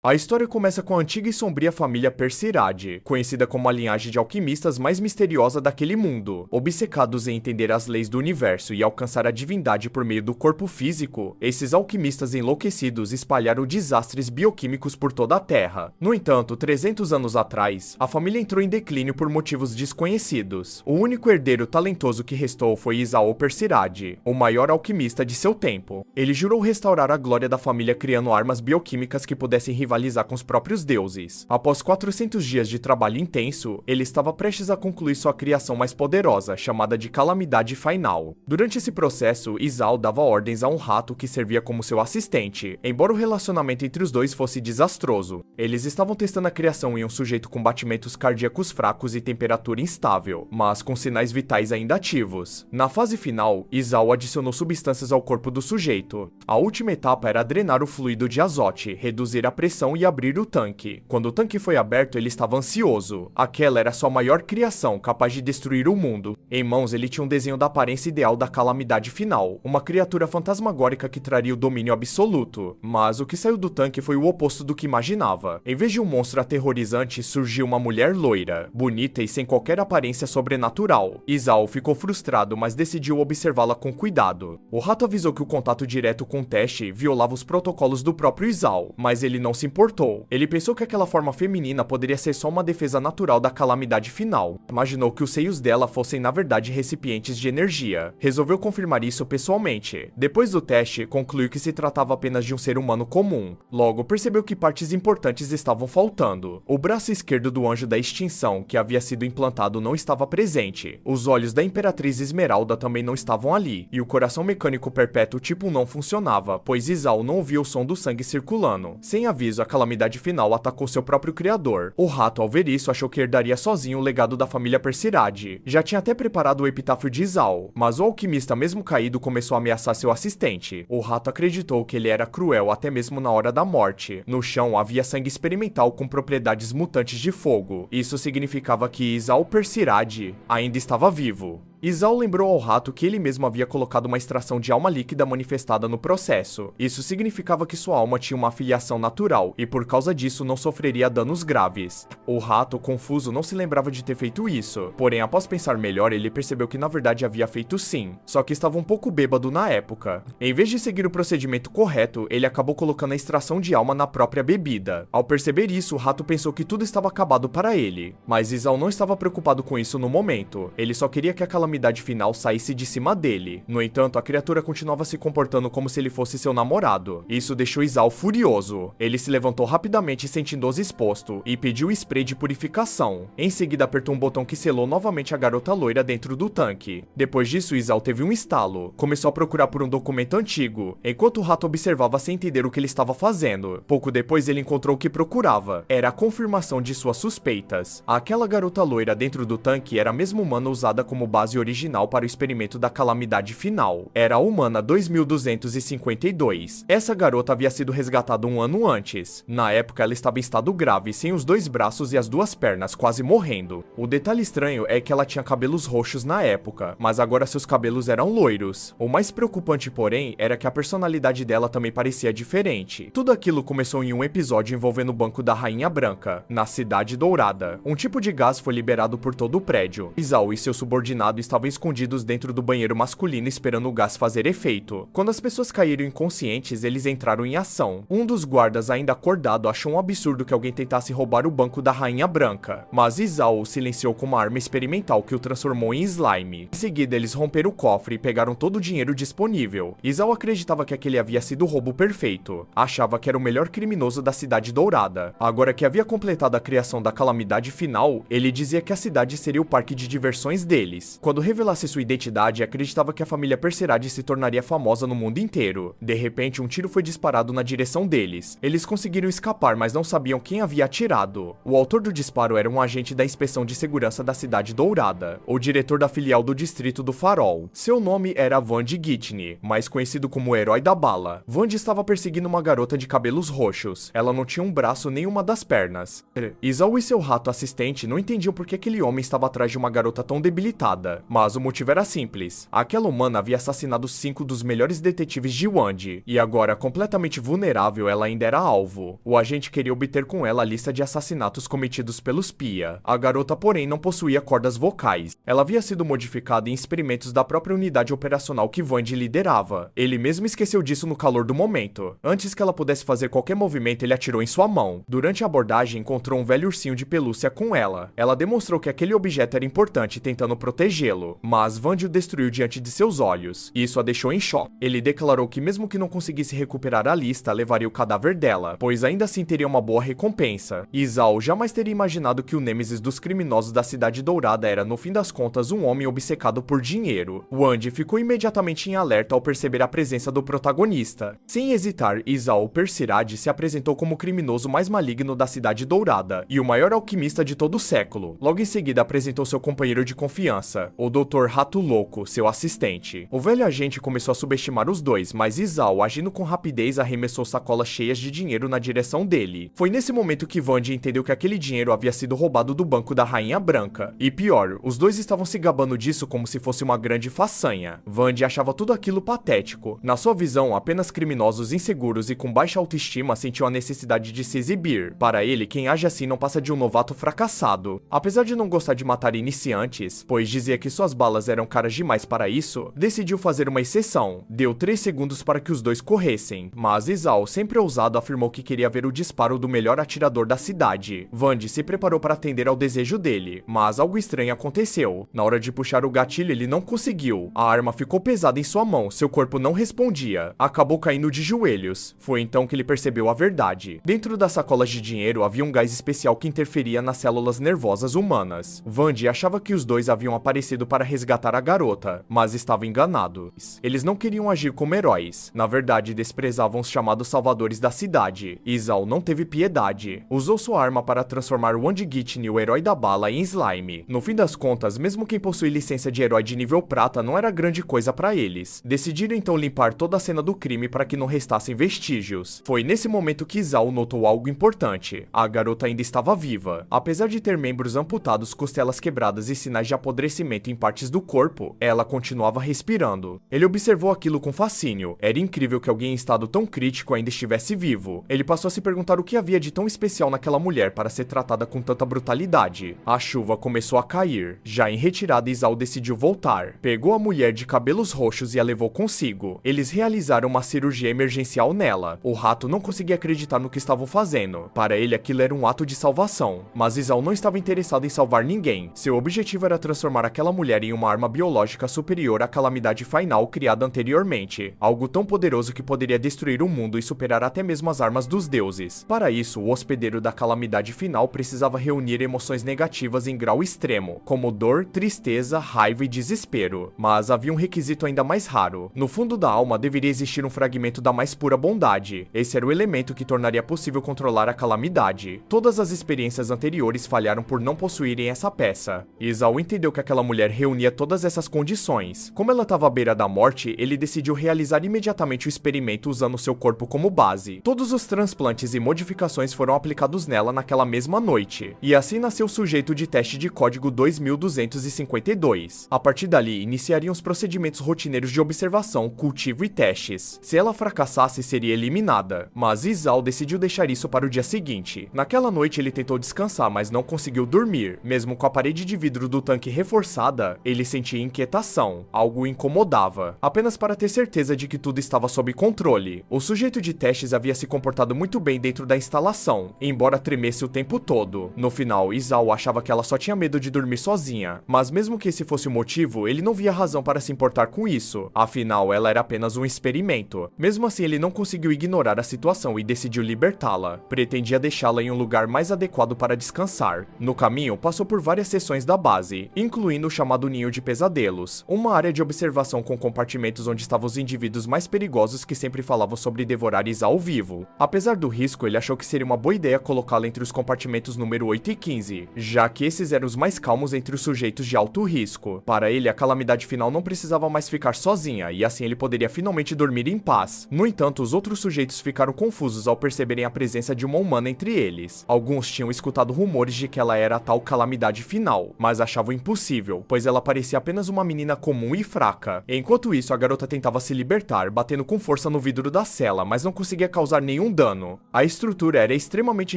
A história começa com a antiga e sombria família Persirade, conhecida como a linhagem de alquimistas mais misteriosa daquele mundo. Obcecados em entender as leis do universo e alcançar a divindade por meio do corpo físico, esses alquimistas enlouquecidos espalharam desastres bioquímicos por toda a Terra. No entanto, 300 anos atrás, a família entrou em declínio por motivos desconhecidos. O único herdeiro talentoso que restou foi Isao Persirade, o maior alquimista de seu tempo. Ele jurou restaurar a glória da família criando armas bioquímicas que pudessem rivalizar com os próprios deuses. Após 400 dias de trabalho intenso, ele estava prestes a concluir sua criação mais poderosa, chamada de Calamidade Final. Durante esse processo, Isao dava ordens a um rato que servia como seu assistente, embora o relacionamento entre os dois fosse desastroso. Eles estavam testando a criação em um sujeito com batimentos cardíacos fracos e temperatura instável, mas com sinais vitais ainda ativos. Na fase final, Isao adicionou substâncias ao corpo do sujeito. A última etapa era drenar o fluido de azote, reduzir a pressão e abrir o tanque. Quando o tanque foi aberto, ele estava ansioso. Aquela era sua maior criação, capaz de destruir o mundo. Em mãos, ele tinha um desenho da aparência ideal da Calamidade Final, uma criatura fantasmagórica que traria o domínio absoluto. Mas o que saiu do tanque foi o oposto do que imaginava. Em vez de um monstro aterrorizante, surgiu uma mulher loira, bonita e sem qualquer aparência sobrenatural. Isao ficou frustrado, mas decidiu observá-la com cuidado. O rato avisou que o contato direto com o teste violava os protocolos do próprio Isao, mas ele não se importou. Ele pensou que aquela forma feminina poderia ser só uma defesa natural da Calamidade Final. Imaginou que os seios dela fossem na verdade recipientes de energia. Resolveu confirmar isso pessoalmente. Depois do teste, concluiu que se tratava apenas de um ser humano comum. Logo, percebeu que partes importantes estavam faltando. O braço esquerdo do Anjo da Extinção, que havia sido implantado, não estava presente. Os olhos da Imperatriz Esmeralda também não estavam ali. E o coração mecânico perpétuo tipo 1 não funcionava, pois Isao não ouvia o som do sangue circulando. Sem aviso, a Calamidade Final atacou seu próprio criador. O rato, ao ver isso, achou que herdaria sozinho o legado da família Persirade. Já tinha até preparado o epitáfio de Isao, mas o alquimista, mesmo caído, começou a ameaçar seu assistente. O rato acreditou que ele era cruel até mesmo na hora da morte. No chão havia sangue experimental com propriedades mutantes de fogo. Isso significava que Isao Persirade ainda estava vivo. Isao lembrou ao rato que ele mesmo havia colocado uma extração de alma líquida manifestada no processo. Isso significava que sua alma tinha uma afiliação natural e por causa disso não sofreria danos graves. O rato, confuso, não se lembrava de ter feito isso, porém após pensar melhor ele percebeu que na verdade havia feito sim, só que estava um pouco bêbado na época. Em vez de seguir o procedimento correto, ele acabou colocando a extração de alma na própria bebida. Ao perceber isso, o rato pensou que tudo estava acabado para ele, mas Isao não estava preocupado com isso no momento. Ele só queria que a Calamidade Final saísse de cima dele. No entanto, a criatura continuava se comportando como se ele fosse seu namorado. Isso deixou Isao furioso. Ele se levantou rapidamente sentindo-se exposto e pediu spray de purificação. Em seguida, apertou um botão que selou novamente a garota loira dentro do tanque. Depois disso, Isao teve um estalo. Começou a procurar por um documento antigo, enquanto o rato observava sem entender o que ele estava fazendo. Pouco depois, ele encontrou o que procurava. Era a confirmação de suas suspeitas. Aquela garota loira dentro do tanque era a mesma humana usada como base original para o experimento da Calamidade Final. Era a humana 2252. Essa garota havia sido resgatada um ano antes. Na época, ela estava em estado grave, sem os dois braços e as duas pernas, quase morrendo. O detalhe estranho é que ela tinha cabelos roxos na época, mas agora seus cabelos eram loiros. O mais preocupante, porém, era que a personalidade dela também parecia diferente. Tudo aquilo começou em um episódio envolvendo o Banco da Rainha Branca, na Cidade Dourada. Um tipo de gás foi liberado por todo o prédio. Isao e seu subordinado estavam escondidos dentro do banheiro masculino esperando o gás fazer efeito. Quando as pessoas caíram inconscientes, eles entraram em ação. Um dos guardas, ainda acordado, achou um absurdo que alguém tentasse roubar o Banco da Rainha Branca, mas Isao o silenciou com uma arma experimental que o transformou em slime. Em seguida, eles romperam o cofre e pegaram todo o dinheiro disponível. Isao acreditava que aquele havia sido o roubo perfeito. Achava que era o melhor criminoso da Cidade Dourada. Agora que havia completado a criação da Calamidade Final, ele dizia que a cidade seria o parque de diversões deles. Quando revelasse sua identidade, acreditava que a família Persirade se tornaria famosa no mundo inteiro. De repente, um tiro foi disparado na direção deles. Eles conseguiram escapar, mas não sabiam quem havia atirado. O autor do disparo era um agente da Inspeção de Segurança da Cidade Dourada, o diretor da filial do Distrito do Farol. Seu nome era Vandy Gitney, mais conhecido como o Herói da Bala. Vandy estava perseguindo uma garota de cabelos roxos. Ela não tinha um braço nem uma das pernas. Isao e seu rato assistente não entendiam por que aquele homem estava atrás de uma garota tão debilitada. mas o motivo era simples. Aquela humana havia assassinado 5 dos melhores detetives de Wandi, e agora, completamente vulnerável, ela ainda era alvo. O agente queria obter com ela a lista de assassinatos cometidos pelos Pia. A garota, porém, não possuía cordas vocais. Ela havia sido modificada em experimentos da própria unidade operacional que Wandi liderava. Ele mesmo esqueceu disso no calor do momento. Antes que ela pudesse fazer qualquer movimento, ele atirou em sua mão. Durante a abordagem, encontrou um velho ursinho de pelúcia com ela. Ela demonstrou que aquele objeto era importante, tentando protegê-lo, mas Wandi o destruiu diante de seus olhos. Isso a deixou em choque. Ele declarou que mesmo que não conseguisse recuperar a lista, levaria o cadáver dela, pois ainda assim teria uma boa recompensa. Izao jamais teria imaginado que o nêmesis dos criminosos da Cidade Dourada era, no fim das contas, um homem obcecado por dinheiro. Wandi ficou imediatamente em alerta ao perceber a presença do protagonista. Sem hesitar, Izao Persirade se apresentou como o criminoso mais maligno da Cidade Dourada e o maior alquimista de todo o século. Logo em seguida apresentou seu companheiro de confiança, o Dr. Rato Louco, seu assistente. O velho agente começou a subestimar os dois, mas Izao, agindo com rapidez, arremessou sacolas cheias de dinheiro na direção dele. Foi nesse momento que Wandi entendeu que aquele dinheiro havia sido roubado do banco da Rainha Branca. E pior, os dois estavam se gabando disso como se fosse uma grande façanha. Wandi achava tudo aquilo patético. Na sua visão, apenas criminosos inseguros e com baixa autoestima sentiam a necessidade de se exibir. Para ele, quem age assim não passa de um novato fracassado. Apesar de não gostar de matar iniciantes, pois dizia que suas balas eram caras demais para isso, decidiu fazer uma exceção. Deu 3 segundos para que os dois corressem, mas Izao, sempre ousado, afirmou que queria ver o disparo do melhor atirador da cidade. Wandi se preparou para atender ao desejo dele, mas algo estranho aconteceu. Na hora de puxar o gatilho, ele não conseguiu. A arma ficou pesada em sua mão, seu corpo não respondia. Acabou caindo de joelhos. Foi então que ele percebeu a verdade. Dentro das sacolas de dinheiro havia um gás especial que interferia nas células nervosas humanas. Wandi achava que os dois haviam aparecido para resgatar a garota, mas estava enganado. Eles não queriam agir como heróis. Na verdade, desprezavam os chamados salvadores da cidade. Izao não teve piedade. Usou sua arma para transformar Wandi Gitney, o herói da bala, em slime. No fim das contas, mesmo quem possui licença de herói de nível prata não era grande coisa para eles. Decidiram então limpar toda a cena do crime para que não restassem vestígios. Foi nesse momento que Izao notou algo importante. A garota ainda estava viva. Apesar de ter membros amputados, costelas quebradas e sinais de apodrecimento em partes do corpo, ela continuava respirando. Ele observou aquilo com fascínio. Era incrível que alguém em estado tão crítico ainda estivesse vivo. Ele passou a se perguntar o que havia de tão especial naquela mulher para ser tratada com tanta brutalidade. A chuva começou a cair. Já em retirada, Izao decidiu voltar. Pegou a mulher de cabelos roxos e a levou consigo. Eles realizaram uma cirurgia emergencial nela. O rato não conseguia acreditar no que estavam fazendo. Para ele, aquilo era um ato de salvação. Mas Izao não estava interessado em salvar ninguém. Seu objetivo era transformar aquela mulher em uma arma biológica superior à calamidade final criada anteriormente. Algo tão poderoso que poderia destruir o mundo e superar até mesmo as armas dos deuses. Para isso, o hospedeiro da calamidade final precisava reunir emoções negativas em grau extremo, como dor, tristeza, raiva e desespero. Mas havia um requisito ainda mais raro. No fundo da alma deveria existir um fragmento da mais pura bondade. Esse era o elemento que tornaria possível controlar a calamidade. Todas as experiências anteriores falharam por não possuírem essa peça. Izao entendeu que aquela mulher reunia todas essas condições. Como ela estava à beira da morte, ele decidiu realizar imediatamente o experimento usando seu corpo como base. Todos os transplantes e modificações foram aplicados nela naquela mesma noite. E assim nasceu o sujeito de teste de código 2252. A partir dali, iniciariam os procedimentos rotineiros de observação, cultivo e testes. Se ela fracassasse, seria eliminada. Mas Izao decidiu deixar isso para o dia seguinte. Naquela noite, ele tentou descansar, mas não conseguiu dormir. Mesmo com a parede de vidro do tanque reforçada, ele sentia inquietação. Algo o incomodava. Apenas para ter certeza de que tudo estava sob controle. O sujeito de testes havia se comportado muito bem dentro da instalação, embora tremesse o tempo todo. No final, Izao achava que ela só tinha medo de dormir sozinha. Mas mesmo que esse fosse o motivo, ele não via razão para se importar com isso. Afinal, ela era apenas um experimento. Mesmo assim, ele não conseguiu ignorar a situação e decidiu libertá-la. Pretendia deixá-la em um lugar mais adequado para descansar. No caminho, passou por várias seções da base, incluindo o chamado Ninho de Pesadelos, uma área de observação com compartimentos onde estavam os indivíduos mais perigosos que sempre falavam sobre devorar Izao vivo. Apesar do risco, ele achou que seria uma boa ideia colocá-la entre os compartimentos número 8 e 15, já que esses eram os mais calmos entre os sujeitos de alto risco. Para ele, a calamidade final não precisava mais ficar sozinha, e assim ele poderia finalmente dormir em paz. No entanto, os outros sujeitos ficaram confusos ao perceberem a presença de uma humana entre eles. Alguns tinham escutado rumores de que ela era a tal calamidade final, mas achavam impossível, pois pois ela parecia apenas uma menina comum e fraca. Enquanto isso, a garota tentava se libertar, batendo com força no vidro da cela, mas não conseguia causar nenhum dano. A estrutura era extremamente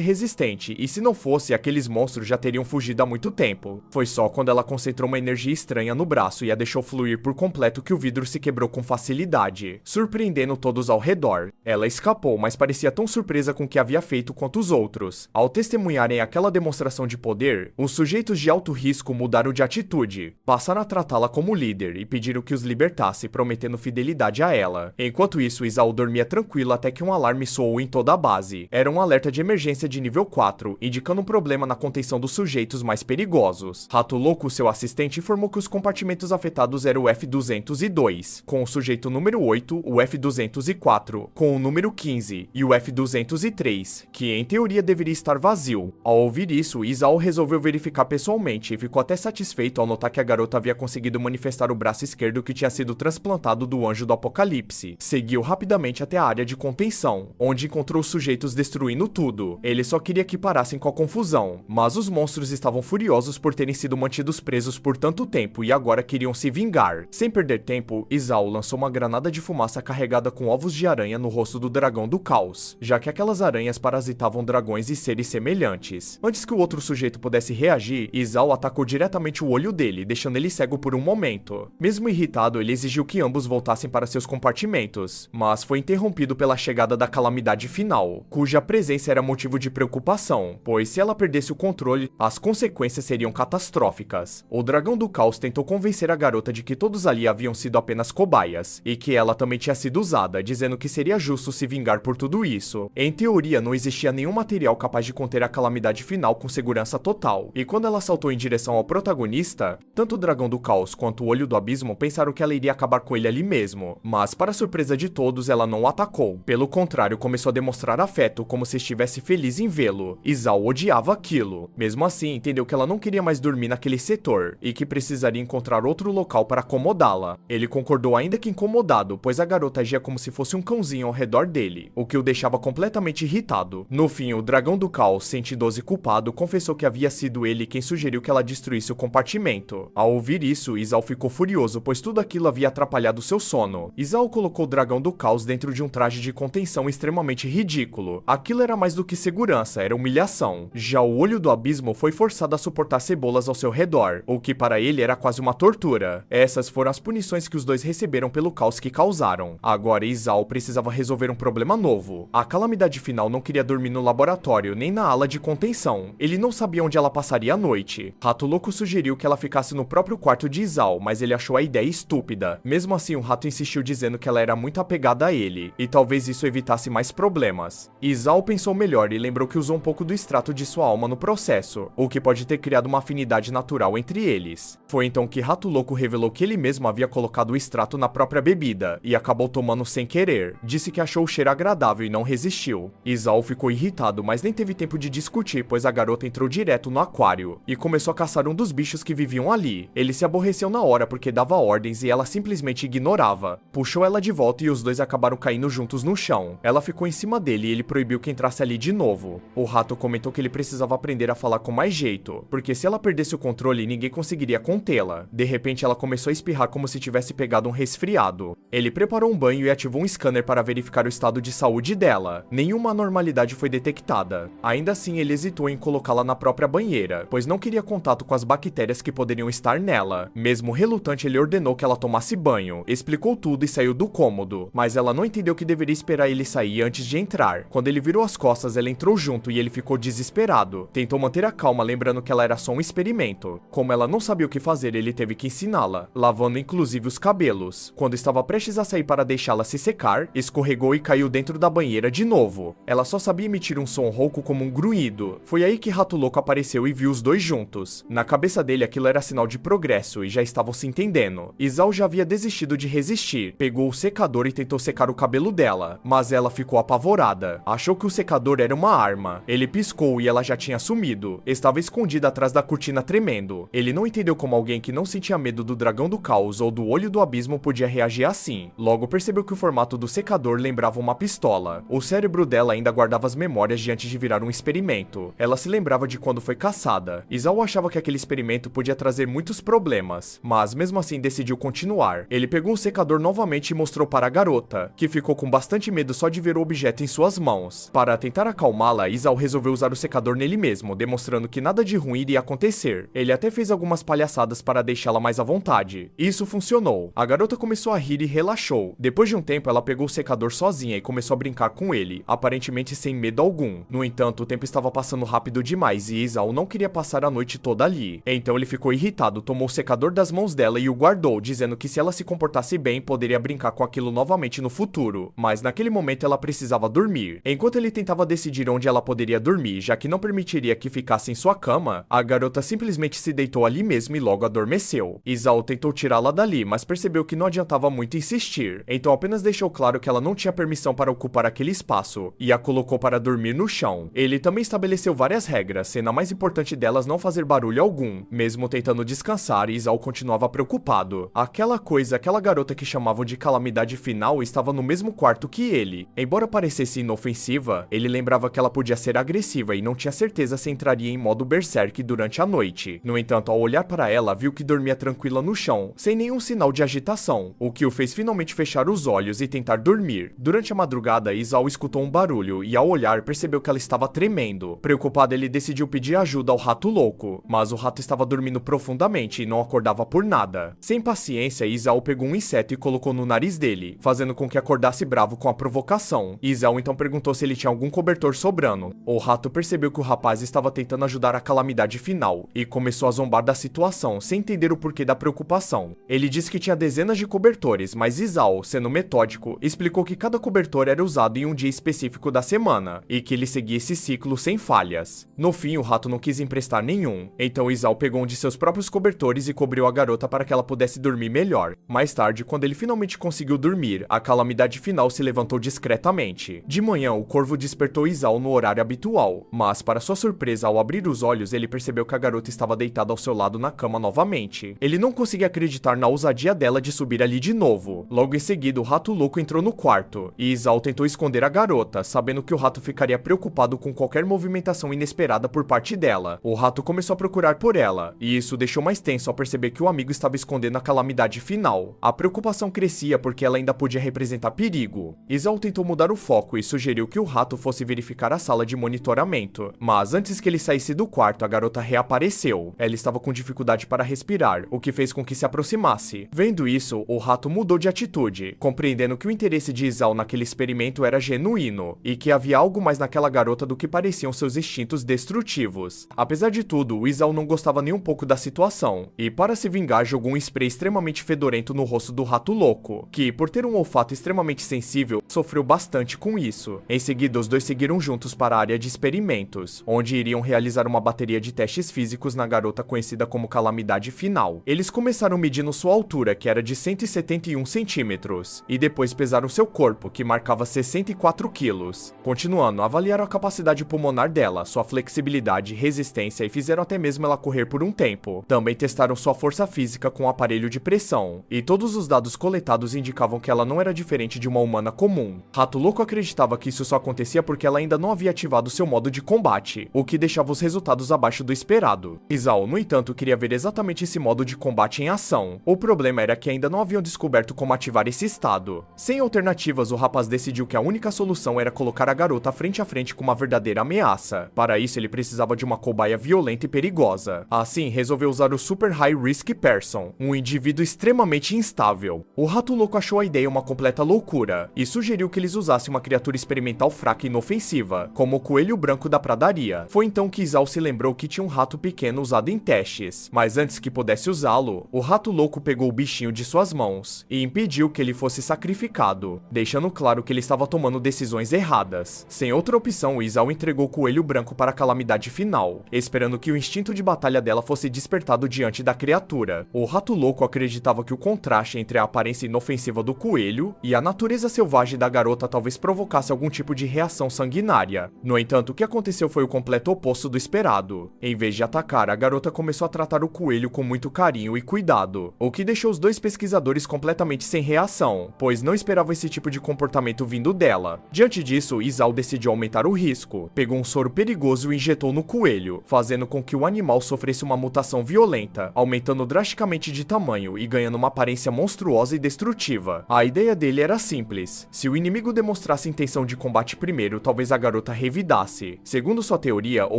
resistente, e se não fosse, aqueles monstros já teriam fugido há muito tempo. Foi só quando ela concentrou uma energia estranha no braço e a deixou fluir por completo que o vidro se quebrou com facilidade, surpreendendo todos ao redor. Ela escapou, mas parecia tão surpresa com o que havia feito quanto os outros. Ao testemunharem aquela demonstração de poder, os sujeitos de alto risco mudaram de atitude, passaram a tratá-la como líder e pediram que os libertasse, prometendo fidelidade a ela. Enquanto isso, Isao dormia tranquila até que um alarme soou em toda a base. Era um alerta de emergência de nível 4, indicando um problema na contenção dos sujeitos mais perigosos. Rato Louco, seu assistente, informou que os compartimentos afetados eram o F-202, com o sujeito número 8, o F-204, com o número 15 e o F-203, que em teoria deveria estar vazio. Ao ouvir isso, Isao resolveu verificar pessoalmente e ficou até satisfeito ao notar que a garota havia conseguido manifestar o braço esquerdo que tinha sido transplantado do Anjo do Apocalipse. Seguiu rapidamente até a área de contenção, onde encontrou os sujeitos destruindo tudo. Ele só queria que parassem com a confusão, mas os monstros estavam furiosos por terem sido mantidos presos por tanto tempo e agora queriam se vingar. Sem perder tempo, Isao lançou uma granada de fumaça carregada com ovos de aranha no rosto do dragão do caos, já que aquelas aranhas parasitavam dragões e seres semelhantes. Antes que o outro sujeito pudesse reagir, Isao atacou diretamente o olho dele, deixando ele cego por um momento. Mesmo irritado, ele exigiu que ambos voltassem para seus compartimentos, mas foi interrompido pela chegada da calamidade final, cuja presença era motivo de preocupação, pois se ela perdesse o controle, as consequências seriam catastróficas. O dragão do caos tentou convencer a garota de que todos ali haviam sido apenas cobaias, e que ela também tinha sido usada, dizendo que seria justo se vingar por tudo isso. Em teoria, não existia nenhum material capaz de conter a calamidade final com segurança total, e quando ela saltou em direção ao protagonista, tanto o dragão do caos quanto o olho do abismo pensaram que ela iria acabar com ele ali mesmo, mas para surpresa de todos, ela não o atacou. Pelo contrário, começou a demonstrar afeto, como se estivesse feliz em vê-lo. Isao odiava aquilo. Mesmo assim, entendeu que ela não queria mais dormir naquele setor, e que precisaria encontrar outro local para acomodá-la. Ele concordou ainda que incomodado, pois a garota agia como se fosse um cãozinho ao redor dele, o que o deixava completamente irritado. No fim, o dragão do caos, sentindo-se culpado, confessou que havia sido ele quem sugeriu que ela destruísse o compartimento. Ao ouvir isso, Isao ficou furioso, pois tudo aquilo havia atrapalhado seu sono. Isao colocou o dragão do caos dentro de um traje de contenção extremamente ridículo. Aquilo era mais do que segurança, era humilhação. Já o olho do abismo foi forçado a suportar cebolas ao seu redor, o que para ele era quase uma tortura. Essas foram as punições que os dois receberam pelo caos que causaram. Agora Isao precisava resolver um problema novo. A calamidade final não queria dormir no laboratório, nem na ala de contenção. Ele não sabia onde ela passaria a noite. Rato Louco sugeriu que ela ficasse no próprio quarto de Isao, mas ele achou a ideia estúpida. Mesmo assim, o rato insistiu dizendo que ela era muito apegada a ele, e talvez isso evitasse mais problemas. Isao pensou melhor e lembrou que usou um pouco do extrato de sua alma no processo, o que pode ter criado uma afinidade natural entre eles. Foi então que Rato Louco revelou que ele mesmo havia colocado o extrato na própria bebida, e acabou tomando sem querer. Disse que achou o cheiro agradável e não resistiu. Isao ficou irritado, mas nem teve tempo de discutir, pois a garota entrou direto no aquário, e começou a caçar um dos bichos que viviam ali. Ele se aborreceu na hora porque dava ordens e ela simplesmente ignorava. Puxou ela de volta e os dois acabaram caindo juntos no chão. Ela ficou em cima dele e ele proibiu que entrasse ali de novo. O rato comentou que ele precisava aprender a falar com mais jeito, porque se ela perdesse o controle, ninguém conseguiria contê-la. De repente, ela começou a espirrar como se tivesse pegado um resfriado. Ele preparou um banho e ativou um scanner para verificar o estado de saúde dela. Nenhuma anormalidade foi detectada. Ainda assim, ele hesitou em colocá-la na própria banheira, pois não queria contato com as bactérias que poderiam estar nela. Mesmo relutante, ele ordenou que ela tomasse banho, explicou tudo e saiu do cômodo, mas ela não entendeu que deveria esperar ele sair antes de entrar. Quando ele virou as costas, ela entrou junto e ele ficou desesperado. Tentou manter a calma, lembrando que ela era só um experimento. Como ela não sabia o que fazer, ele teve que ensiná-la, lavando inclusive os cabelos. Quando estava prestes a sair para deixá-la se secar, escorregou e caiu dentro da banheira de novo. Ela só sabia emitir um som rouco como um grunhido. Foi aí que Rato Louco apareceu e viu os dois juntos. Na cabeça dele, aquilo era sinal de progresso e já estavam se entendendo. Isao já havia desistido de resistir, pegou o secador e tentou secar o cabelo dela, mas ela ficou apavorada. Achou que o secador era uma arma. Ele piscou e ela já tinha sumido. Estava escondida atrás da cortina tremendo. Ele não entendeu como alguém que não sentia medo do dragão do caos ou do olho do abismo podia reagir assim. Logo percebeu que o formato do secador lembrava uma pistola. O cérebro dela ainda guardava as memórias de antes de virar um experimento. Ela se lembrava de quando foi caçada. Isao achava que aquele experimento podia trazer muitos problemas, mas mesmo assim decidiu continuar. Ele pegou o secador novamente e mostrou para a garota, que ficou com bastante medo só de ver o objeto em suas mãos. Para tentar acalmá-la, Isao resolveu usar o secador nele mesmo, demonstrando que nada de ruim iria acontecer. Ele até fez algumas palhaçadas para deixá-la mais à vontade. Isso funcionou. A garota começou a rir e relaxou. Depois de um tempo, ela pegou o secador sozinha e começou a brincar com ele, aparentemente sem medo algum. No entanto, o tempo estava passando rápido demais e Isao não queria passar a noite toda ali. Então ele ficou irritado, tomou o secador das mãos dela e o guardou, dizendo que se ela se comportasse bem, poderia brincar com aquilo novamente no futuro. Mas naquele momento ela precisava dormir. Enquanto ele tentava decidir onde ela poderia dormir, já que não permitiria que ficasse em sua cama, a garota simplesmente se deitou ali mesmo e logo adormeceu. Isao tentou tirá-la dali, mas percebeu que não adiantava muito insistir. Então apenas deixou claro que ela não tinha permissão para ocupar aquele espaço e a colocou para dormir no chão. Ele também estabeleceu várias regras, sendo a mais importante delas não fazer barulho algum. Mesmo tentando descansar, Isao continuava preocupado. Aquela garota que chamavam de Calamidade Final estava no mesmo quarto que ele. Embora parecesse inofensiva, ele lembrava que ela podia ser agressiva e não tinha certeza se entraria em modo berserk durante a noite. No entanto, ao olhar para ela, viu que dormia tranquila no chão, sem nenhum sinal de agitação, o que o fez finalmente fechar os olhos e tentar dormir. Durante a madrugada, Isao escutou um barulho e ao olhar percebeu que ela estava tremendo. Preocupado, ele decidiu pedir ajuda ao rato louco, mas o rato estava dormindo profundamente e não acordava por nada. Sem paciência, Isao pegou um inseto e colocou no nariz dele, fazendo com que acordasse bravo com a provocação. Isao então perguntou se ele tinha algum cobertor sobrando. O rato percebeu que o rapaz estava tentando ajudar a Calamidade Final e começou a zombar da situação, sem entender o porquê da preocupação. Ele disse que tinha dezenas de cobertores, mas Isao, sendo metódico, explicou que cada cobertor era usado em um dia específico da semana e que ele seguia esse ciclo sem falhas. No fim, o rato não quis emprestar nenhum, então Isao pegou um de seus próprios cobertores e cobriu a garota para que ela pudesse dormir melhor. Mais tarde, quando ele finalmente conseguiu dormir, a Calamidade Final se levantou discretamente. De manhã, o corvo despertou Isao no horário habitual, mas para sua surpresa, ao abrir os olhos, ele percebeu que a garota estava deitada ao seu lado na cama novamente. Ele não conseguia acreditar na ousadia dela de subir ali de novo. Logo em seguida, o rato louco entrou no quarto, e Isao tentou esconder a garota, sabendo que o rato ficaria preocupado com qualquer movimentação inesperada por parte dela. O rato começou a procurar por ela, e isso deixou mais tenso ao perceber que o amigo estava escondendo a Calamidade Final. A preocupação crescia porque ela ainda podia representar perigo. Isao tentou mudar o foco e sugeriu que o rato fosse verificar a sala de monitoramento, mas antes que ele saísse do quarto, a garota reapareceu. Ela estava com dificuldade para respirar, o que fez com que se aproximasse. Vendo isso, o rato mudou de atitude, compreendendo que o interesse de Isao naquele experimento era genuíno, e que havia algo mais naquela garota do que pareciam seus instintos destrutivos. Apesar de tudo, o Isao não gostava nem um pouco da situação, e para se vingar jogou um spray extremamente fedorento no rosto do rato louco, que, por ter um olfato extremamente sensível, sofreu bastante com isso. Em seguida, os dois seguiram juntos para a área de experimentos, onde iriam realizar uma bateria de testes físicos na garota conhecida como Calamidade Final. Eles começaram medindo sua altura, que era de 171 centímetros, e depois pesaram seu corpo, que marcava 64 quilos. Continuando, avaliaram a capacidade pulmonar dela, sua flexibilidade, resistência e fizeram até mesmo ela correr por um tempo. Também testaram sua força física com um aparelho de pressão, e todos os dados coletados indicavam que ela não era diferente de uma humana comum. Rato Louco acreditava que isso só acontecia porque ela ainda não havia ativado seu modo de combate, o que deixava os resultados abaixo do esperado. Isao, no entanto, queria ver exatamente esse modo de combate em ação. O problema era que ainda não haviam descoberto como ativar esse estado. Sem alternativas, o rapaz decidiu que a única solução era colocar a garota frente a frente com uma verdadeira ameaça. Para isso, ele precisava de uma cobaia violenta e perigosa. Assim, resolveu usar o Super High Risk Person, um indivíduo extremamente instável. O Rato Louco achou a ideia uma completa loucura e sugeriu que eles usassem uma criatura experimental fraca e inofensiva, como o coelho branco da pradaria. Foi então que Isao se lembrou que tinha um rato pequeno usado em testes, mas antes que pudesse usá-lo, o Rato Louco pegou o bichinho de suas mãos e impediu que ele fosse sacrificado, deixando claro que ele estava tomando decisões erradas. Sem outra opção, Isao entregou o coelho branco para a Calamidade Final, esperando que o instinto de batalha dela fosse despertado diante da criatura. O Rato Louco acreditava que o contraste entre a aparência inofensiva do coelho e a natureza selvagem da garota talvez provocasse algum tipo de reação sanguinária. No entanto, o que aconteceu foi o completo oposto do esperado. Em vez de atacar, a garota começou a tratar o coelho com muito carinho e cuidado, o que deixou os dois pesquisadores completamente sem reação, pois não esperavam esse tipo de comportamento vindo dela. Diante disso, Isao decidiu aumentar o risco, pegou um soro perigoso e injetou no coelho, fazendo com que o animal sofresse uma mutação violenta, aumentando drasticamente de tamanho e ganhando uma aparência monstruosa e destrutiva. A ideia dele era simples: se o inimigo demonstrasse intenção de combate primeiro, talvez a garota revidasse. Segundo sua teoria, o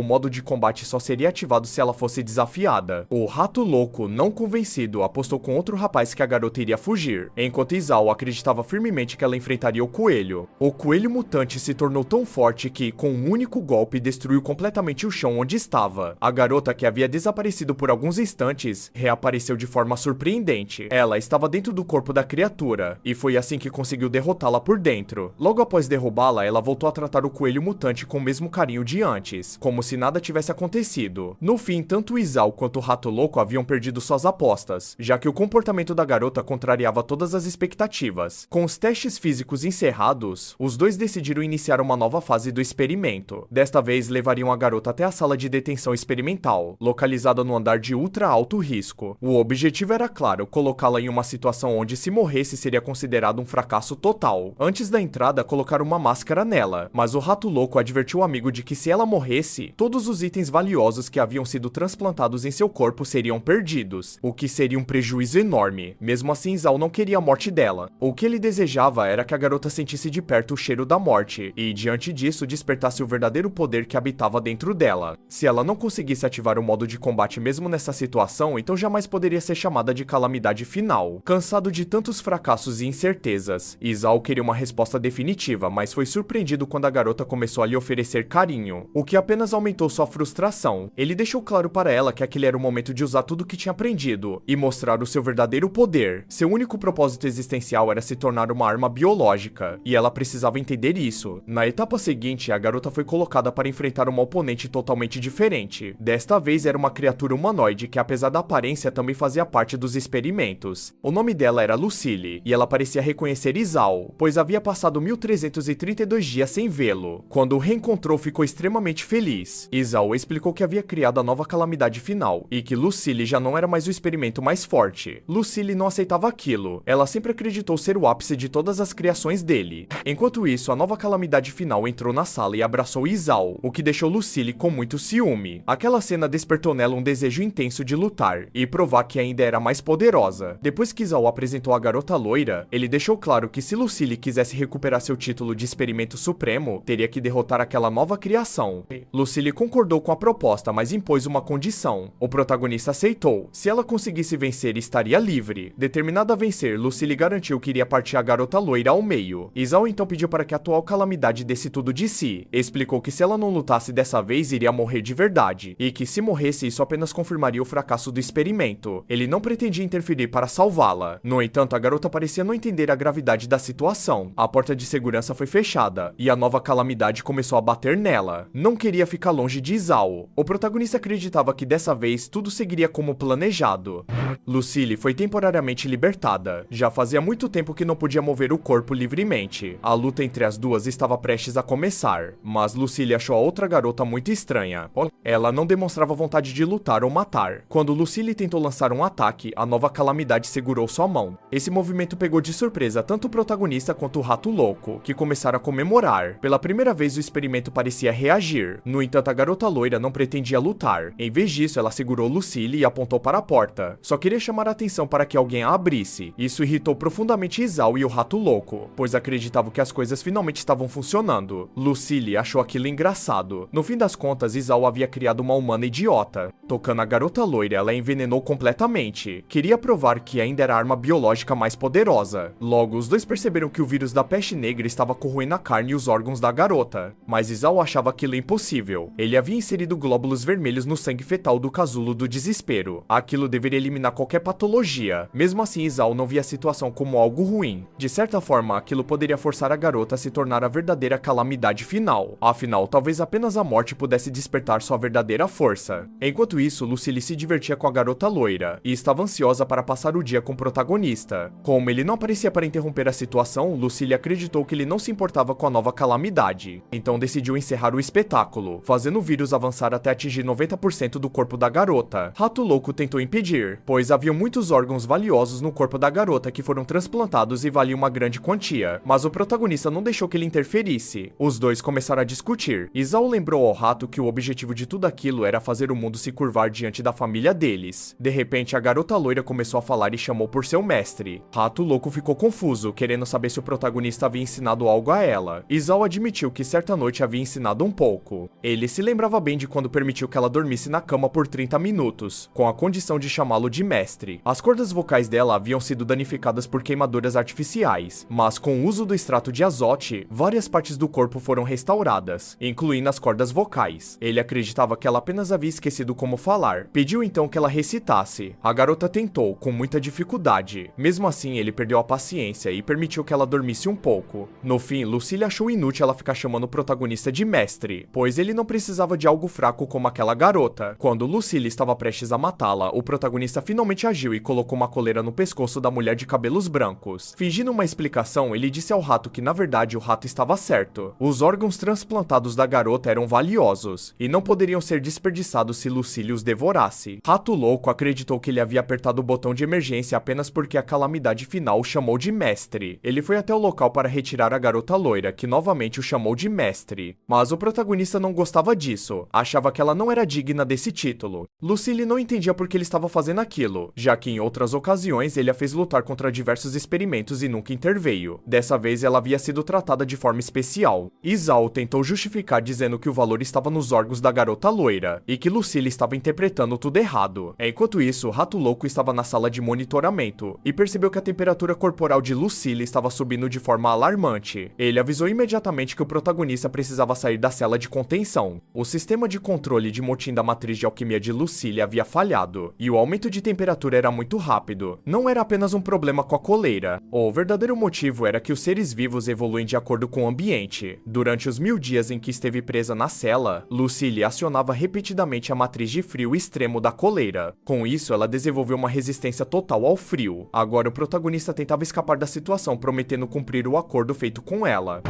modo de combate só seria ativado se ela fosse desafiada. O Rato Louco, não convencido, apostou com outro rapaz que a garota iria fugir, enquanto Isao acreditava firmemente que ela enfrentaria o coelho. O coelho mutante se tornou tão forte que, com um único golpe, destruiu completamente o chão onde estava. A garota, que havia desaparecido por alguns instantes, reapareceu de forma surpreendente. Ela estava dentro do corpo da criatura, e foi assim que conseguiu derrotá-la por dentro. Logo após derrubá-la, ela voltou a tratar o coelho mutante com o mesmo carinho de antes, como se nada tivesse acontecido. No fim, tanto Isao quanto o Rato Louco haviam perdido suas apostas, já que o comportamento da garota contrariava todas as expectativas. Com os testes físicos encerrados, os dois decidiram iniciar uma nova fase do experimento. Desta vez, levariam a garota até a sala de detenção experimental, localizada no andar de ultra alto risco. O objetivo era claro: colocá-la em uma situação onde, se morresse, seria considerado um fracasso total. Antes da entrada, colocaram uma máscara nela, mas o Rato Louco advertiu o amigo de que, se ela morresse, todos os itens valiosos que haviam sido transplantados em seu corpo seriam perdidos, o que seria um prejuízo enorme. Mesmo assim, Isao não queria a morte dela. O que ele desejava era que a garota sentisse de perto o cheiro da morte e, diante disso, despertasse o verdadeiro poder que habitava dentro dela. Se ela não conseguisse ativar o modo de combate mesmo nessa situação, então jamais poderia ser chamada de calamidade final. Cansado de tantos fracassos e incertezas, Isao queria uma resposta definitiva, mas foi surpreendido quando a garota começou a lhe oferecer carinho, o que apenas aumentou sua frustração. Ele deixou claro para ela que aquele era o momento de usar tudo o que tinha aprendido e mostrar o seu verdadeiro poder. Seu único propósito existencial era se tornar uma arma biológica, e ela precisava entender isso. Na etapa seguinte, a garota foi colocada para enfrentar uma oponente totalmente diferente. Desta vez era uma criatura humanoide que, apesar da aparência, também fazia parte dos experimentos. O nome dela era Lucille, e ela parecia reconhecer Isao, pois havia passado 1332 dias sem vê-lo. Quando o reencontrou, ficou extremamente feliz. Isao explicou que havia criado a nova calamidade final, e que Lucille já não era mais o experimento mais forte. Lucille não aceitava aquilo. Ela sempre acreditou ser o ápice de todas as criações dele. Enquanto isso, a nova calamidade final entrou na sala e abraçou Isao, o que deixou Lucille com muito ciúme. Aquela cena despertou nela um desejo intenso de lutar e provar que ainda era mais poderosa. Depois que Isao apresentou a garota loira, ele deixou claro que, se Lucille quisesse recuperar seu título de experimento supremo, teria que derrotar aquela nova criação. Lucille concordou com a proposta, mas impôs uma condição. O protagonista aceitou. Se ela conseguisse vencer, estaria livre. Determinada a vencer, Lucille garantiu que iria partir a garota loira ao meio. Isao então pediu para que a atual calamidade desse tudo de si. Explicou que, se ela não lutasse dessa vez, iria morrer de verdade, e que, se morresse, isso apenas confirmaria o fracasso do experimento. Ele não pretendia interferir para salvá-la. No entanto, a garota parecia não entender a gravidade da situação. A porta de segurança foi fechada, e a nova calamidade começou a bater nela. Não queria ficar longe de Isao. O protagonista acreditava que dessa vez tudo seguiria como planejado. Lucille foi temporariamente libertada. Já fazia muito tempo que não podia mover o corpo livremente. A luta entre as duas estava prestes a começar, mas Lucille achou a outra garota muito estranha. Ela não demonstrava vontade de lutar ou matar. Quando Lucille tentou lançar um ataque, a nova calamidade segurou sua mão. Esse movimento pegou de surpresa tanto o protagonista quanto o Rato Louco, que começaram a comemorar. Pela primeira vez, o experimento parecia reagir. No entanto, a garota loira não pretendia lutar. Em vez disso, ela segurou Lucille e apontou para a porta. Só queria chamar a atenção para que alguém a abrisse. Isso irritou profundamente Isao e o Rato Louco, pois acreditavam que as coisas finalmente estavam funcionando. Lucille achou aquilo engraçado. No fim das contas, Isao havia criado uma humana idiota. Tocando a garota loira, ela a envenenou completamente. Queria provar que ainda era a arma biológica mais poderosa. Logo, os dois perceberam que o vírus da peste negra estava corroendo a carne e os órgãos da garota. Mas Isao achava aquilo impossível. Ele havia inserido glóbulos vermelhos no sangue fetal do casulo do desespero. Aquilo deveria eliminar qualquer patologia. Mesmo assim, Isao não via a situação como algo ruim. De certa forma, aquilo poderia forçar a garota a se tornar a verdadeira calamidade final. Afinal, talvez apenas a morte pudesse despertar sua verdadeira força. Enquanto isso, Lucille se divertia com a garota loira e estava ansiosa para passar o dia com o protagonista. Como ele não aparecia para interromper a situação, Lucille acreditou que ele não se importava com a nova calamidade. Então decidiu encerrar o espetáculo, fazendo o vírus avançar até atingir 90% do corpo da garota. Rato Louco tentou impedir, pois havia muitos órgãos valiosos no corpo da garota que foram transplantados e valiam uma grande quantia, mas o protagonista não deixou que ele interferisse. Os dois começaram a discutir. Isao lembrou ao rato que o objetivo de tudo aquilo era fazer o mundo se curvar diante da família deles. De repente, a garota loira começou a falar e chamou por seu mestre. Rato Louco ficou confuso, querendo saber se o protagonista havia ensinado algo a ela. Isao admitiu que certa noite havia ensinado um pouco. Ele se lembrava bem de quando permitiu que ela dormisse na cama por 30 minutos, com a condição de chamá-lo de mestre. As cordas vocais dela haviam sido danificadas por queimaduras artificiais, mas com o uso do extrato de azote, várias partes do corpo foram restauradas, incluindo as cordas vocais. Ele acreditava que ela apenas havia esquecido como falar. Pediu então que ela recitasse. A garota tentou, com muita dificuldade. Mesmo assim, ele perdeu a paciência e permitiu que ela dormisse um pouco. No fim, Lucille achou inútil ela ficar chamando o protagonista de mestre, pois ele não precisava de algo fraco como aquela garota. Quando Lucille estava prestes a matá-la, o protagonista finalmente agiu e colocou uma coleira no pescoço da mulher de cabelos brancos. Fingindo uma explicação, ele disse ao rato que na verdade o rato estava certo. Os órgãos transplantados da garota eram valiosos e não poderiam ser desperdiçados se Lucille os devorasse. Rato Louco acreditou que ele havia apertado o botão de emergência apenas porque a calamidade final o chamou de mestre. Ele foi até o local para retirar a garota loira, que novamente o chamou de mestre. Mas o protagonista não gostava disso, achava que ela não era digna desse título. Lucille não entendia por que ele estava fazendo aquilo, já que em outras ocasiões ele a fez lutar contra diversos experimentos e nunca interveio. Dessa vez ela havia sido tratada de forma especial. Isao tentou justificar dizendo que o valor estava nos órgãos da garota loira, e que Lucille estava interpretando tudo errado. Enquanto isso, Rato Louco estava na sala de monitoramento, e percebeu que a temperatura corporal de Lucille estava subindo de forma alarmante. Ele avisou imediatamente que o protagonista precisava sair da cela de contenção. O sistema de controle de motim da matriz de alquimia de Lucille havia falhado, e o aumento de temperatura era muito rápido. Não era apenas um problema com a coleira. O verdadeiro motivo era que os seres vivos evoluem de acordo com o ambiente. Durante os 1000 dias em que esteve presa na cela, Lucille acionava repetidamente a matriz de frio extremo da coleira. Com isso, ela desenvolveu uma resistência total ao frio. Agora o protagonista tentava escapar da situação, prometendo cumprir o acordo feito com ela.